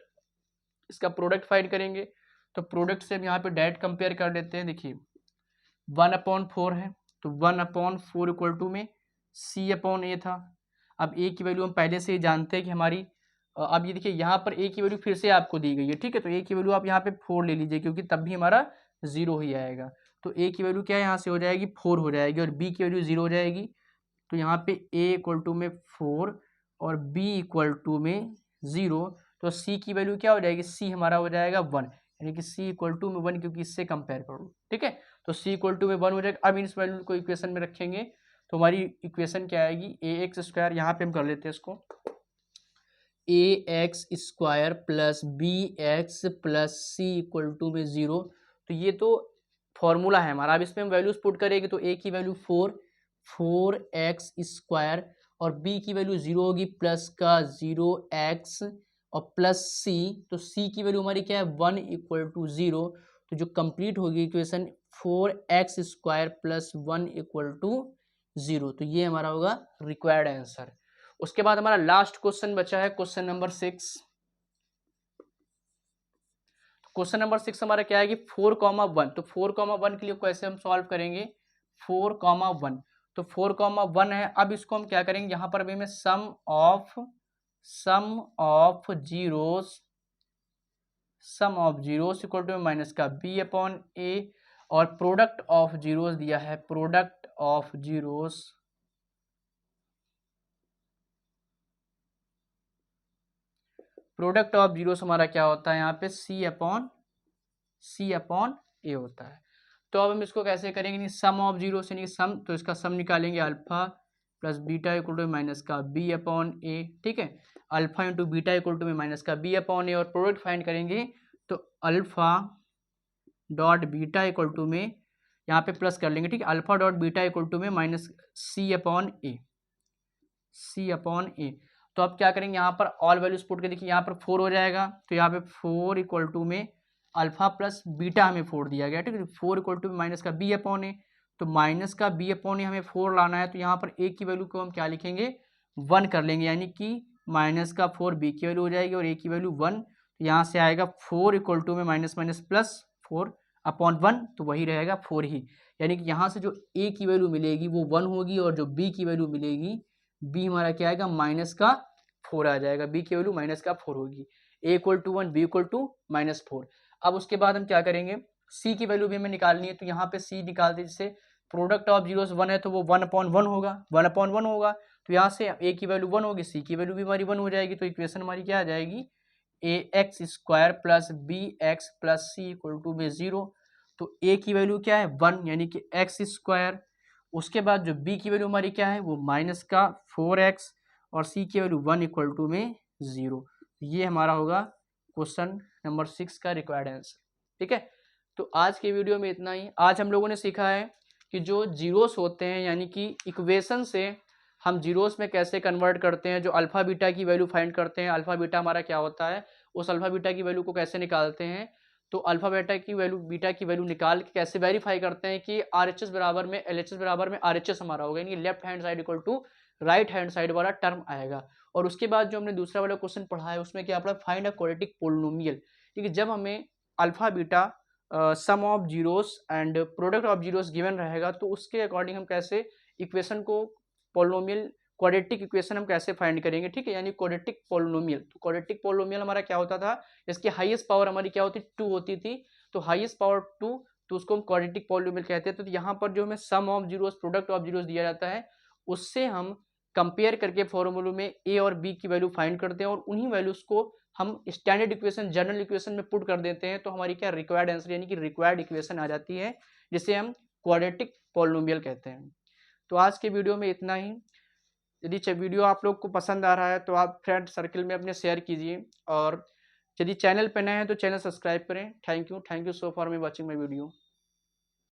इसका प्रोडक्ट फाइंड करेंगे। तो प्रोडक्ट से हम यहाँ पे डायरेक्ट कंपेयर कर लेते हैं। देखिए 1/4 है, तो 1/4 इक्वल टू में सी अपॉन ए था। अब ए की वैल्यू हम पहले से ही जानते हैं कि हमारी, अब ये देखिए यहाँ पर ए की वैल्यू फिर से आपको दी गई है, ठीक है, तो ए की वैल्यू आप यहाँ पे 4 ले लीजिए, क्योंकि तब भी हमारा 0 ही आएगा। तो ए की वैल्यू क्या है, यहाँ से हो जाएगी 4 हो जाएगी, और बी की वैल्यू 0 हो जाएगी। तो यहाँ पे ए इक्वल टू में 4 और बी इक्वल टू में 0, तो सी की वैल्यू क्या हो जाएगी, सी हमारा हो जाएगा 1, यानी कि सी इक्वल टू में 1, क्योंकि इससे कंपेयर करो, ठीक है। तो सी इक्वल टू में 1 हो जाएगा। अब इस वैल्यू को इक्वेशन में रखेंगे, तो हमारी इक्वेशन क्या आएगी, ए एक्स स्क्वायर, यहाँ पे हम कर लेते हैं इसको, A X square plus B X plus C equal to में 0। तो ये तो फॉर्मूला है हमारा। अब इसमें हम वैल्यूज पुट करेंगे, तो ए की वैल्यू 4x स्क्वायर, और b की वैल्यू 0 होगी, प्लस का 0x और प्लस c, तो c की वैल्यू हमारी क्या है, 1 इक्वल टू 0। तो जो कंप्लीट होगी equation 4x square plus 1 equal to 0, तो ये हमारा होगा रिक्वायर्ड आंसर। उसके बाद हमारा लास्ट क्वेश्चन बचा है, क्वेश्चन नंबर 6। क्वेश्चन नंबर 6 हमारा क्या है कि 4,1, तो 4,1 के लिए कैसे हम सॉल्व करेंगे, 4,1, तो 4,1 है। अब इसको हम क्या करेंगे, यहाँ पर अभी हमें sum of zeros equal to minus का बी अपॉन ए, और प्रोडक्ट ऑफ जीरोस दिया है, प्रोडक्ट ऑफ जीरोस हमारा क्या होता है यहाँ पे सी अपॉन ए होता है। तो अब हम इसको कैसे करेंगे, सम ऑफ जीरो से नहीं सम, तो इसका सम निकालेंगे alpha plus beta equal to minus का बी अपॉन ए, ठीक है। Alpha into beta equal to minus का बी अपॉन ए, और प्रोडक्ट फाइंड करेंगे तो alpha dot beta equal to में यहाँ पे प्लस कर लेंगे, ठीक है। Alpha dot beta equal to में माइनस सी अपॉन ए। तो अब क्या करेंगे, यहाँ पर ऑल वैल्यूज पुट के देखिए, यहाँ पर 4 हो जाएगा, तो यहाँ पे 4 इक्वल टू में अल्फा प्लस बीटा हमें 4 दिया गया, ठीक है। 4 इक्वल टू माइनस का बी अपॉन ए, तो माइनस का बी अपॉन ए हमें 4 लाना है, तो यहाँ पर ए की वैल्यू को हम क्या लिखेंगे 1 कर लेंगे, यानी कि माइनस का 4 बी की वैल्यू हो जाएगी और ए की वैल्यू 1, तो यहाँ से आएगा 4 इक्वल टू में माइनस माइनस प्लस 4 अपॉन 1, तो वही रहेगा 4 ही, यानी कि यहाँ से जो ए की वैल्यू मिलेगी वो 1 होगी, और जो बी की वैल्यू मिलेगी, बी हमारा क्या आएगा माइनस का 4 आ जाएगा, बी की वैल्यू माइनस का 4 होगी। A equal to 1, B equal to -4। अब उसके बाद हम क्या करेंगे, सी की वैल्यू भी हमें निकालनी है, तो यहाँ पे सी निकालते, जैसे प्रोडक्ट ऑफ जीरोस 1 है तो वो 1/1 होगा, 1/1 होगा, तो यहाँ से ए की वैल्यू 1 होगी, सी की वैल्यू भी हमारी 1 हो जाएगी, तो इक्वेशन हमारी क्या आ जाएगी ax² plus bx plus C equal to में 0। तो a की वैल्यू क्या है 1, यानी कि x², उसके बाद जो b की वैल्यू हमारी क्या है वो माइनस का 4x, और c की वैल्यू 1 इक्वल टू में 0। ये हमारा होगा क्वेश्चन नंबर 6 का रिक्वायर्ड आंसर, ठीक है। तो आज के वीडियो में इतना ही। आज हम लोगों ने सीखा है कि जो जीरोस होते हैं, यानी कि इक्वेशन से हम जीरोस में कैसे कन्वर्ट करते हैं, जो अल्फा बीटा की वैल्यू फाइंड करते हैं, अल्फा बीटा हमारा क्या होता है, उस अल्फा बीटा की वैल्यू को कैसे निकालते हैं, तो अल्फा बीटा की वैल्यू निकाल के कैसे वेरीफाई करते हैं कि RHS बराबर में LHS बराबर में RHS हमारा होगा, यानी left hand side equal to right hand side वाला टर्म आएगा। और उसके बाद जो हमने दूसरा वाला क्वेश्चन पढ़ा है उसमें क्या पढ़ा, फाइंड अ क्वाड्रेटिक पोलिनोमियल, ठीक है। जब हमें alpha beta some of zeros and product of zeros given रहेगा, तो उसके अकॉर्डिंग हम कैसे इक्वेशन को पोलिनोमियल क्वाड्रेटिक इक्वेशन हम कैसे फाइंड करेंगे, ठीक है, यानी क्वाड्रेटिक पोलिनोमियल। तो क्वाड्रेटिक पोलिनोमियल हमारा क्या होता था, इसकी हाईएस्ट पावर हमारी क्या होती 2 होती थी, तो हाईएस्ट पावर 2, तो उसको हम क्वाड्रेटिक पोलिनोमियल कहते हैं। तो यहाँ पर जो हमें sum of zeros product of zeros दिया जाता है, उससे हम कंपेयर करके फॉर्मूले में ए और बी की वैल्यू फाइंड करते हैं, और उन्हीं वैल्यूज को हम स्टैंडर्ड इक्वेशन जनरल इक्वेशन में पुट कर देते हैं, तो हमारी क्या रिक्वायर्ड आंसर यानी कि रिक्वायर्ड इक्वेशन आ जाती है, जिसे हम क्वाड्रेटिक पोलिनोमियल कहते हैं। तो आज के वीडियो में इतना ही। यदि वीडियो आप लोग को पसंद आ रहा है तो आप फ्रेंड सर्कल में अपने शेयर कीजिए, और यदि चैनल पर नए हैं तो चैनल सब्सक्राइब करें। Thank you so for me watching my video.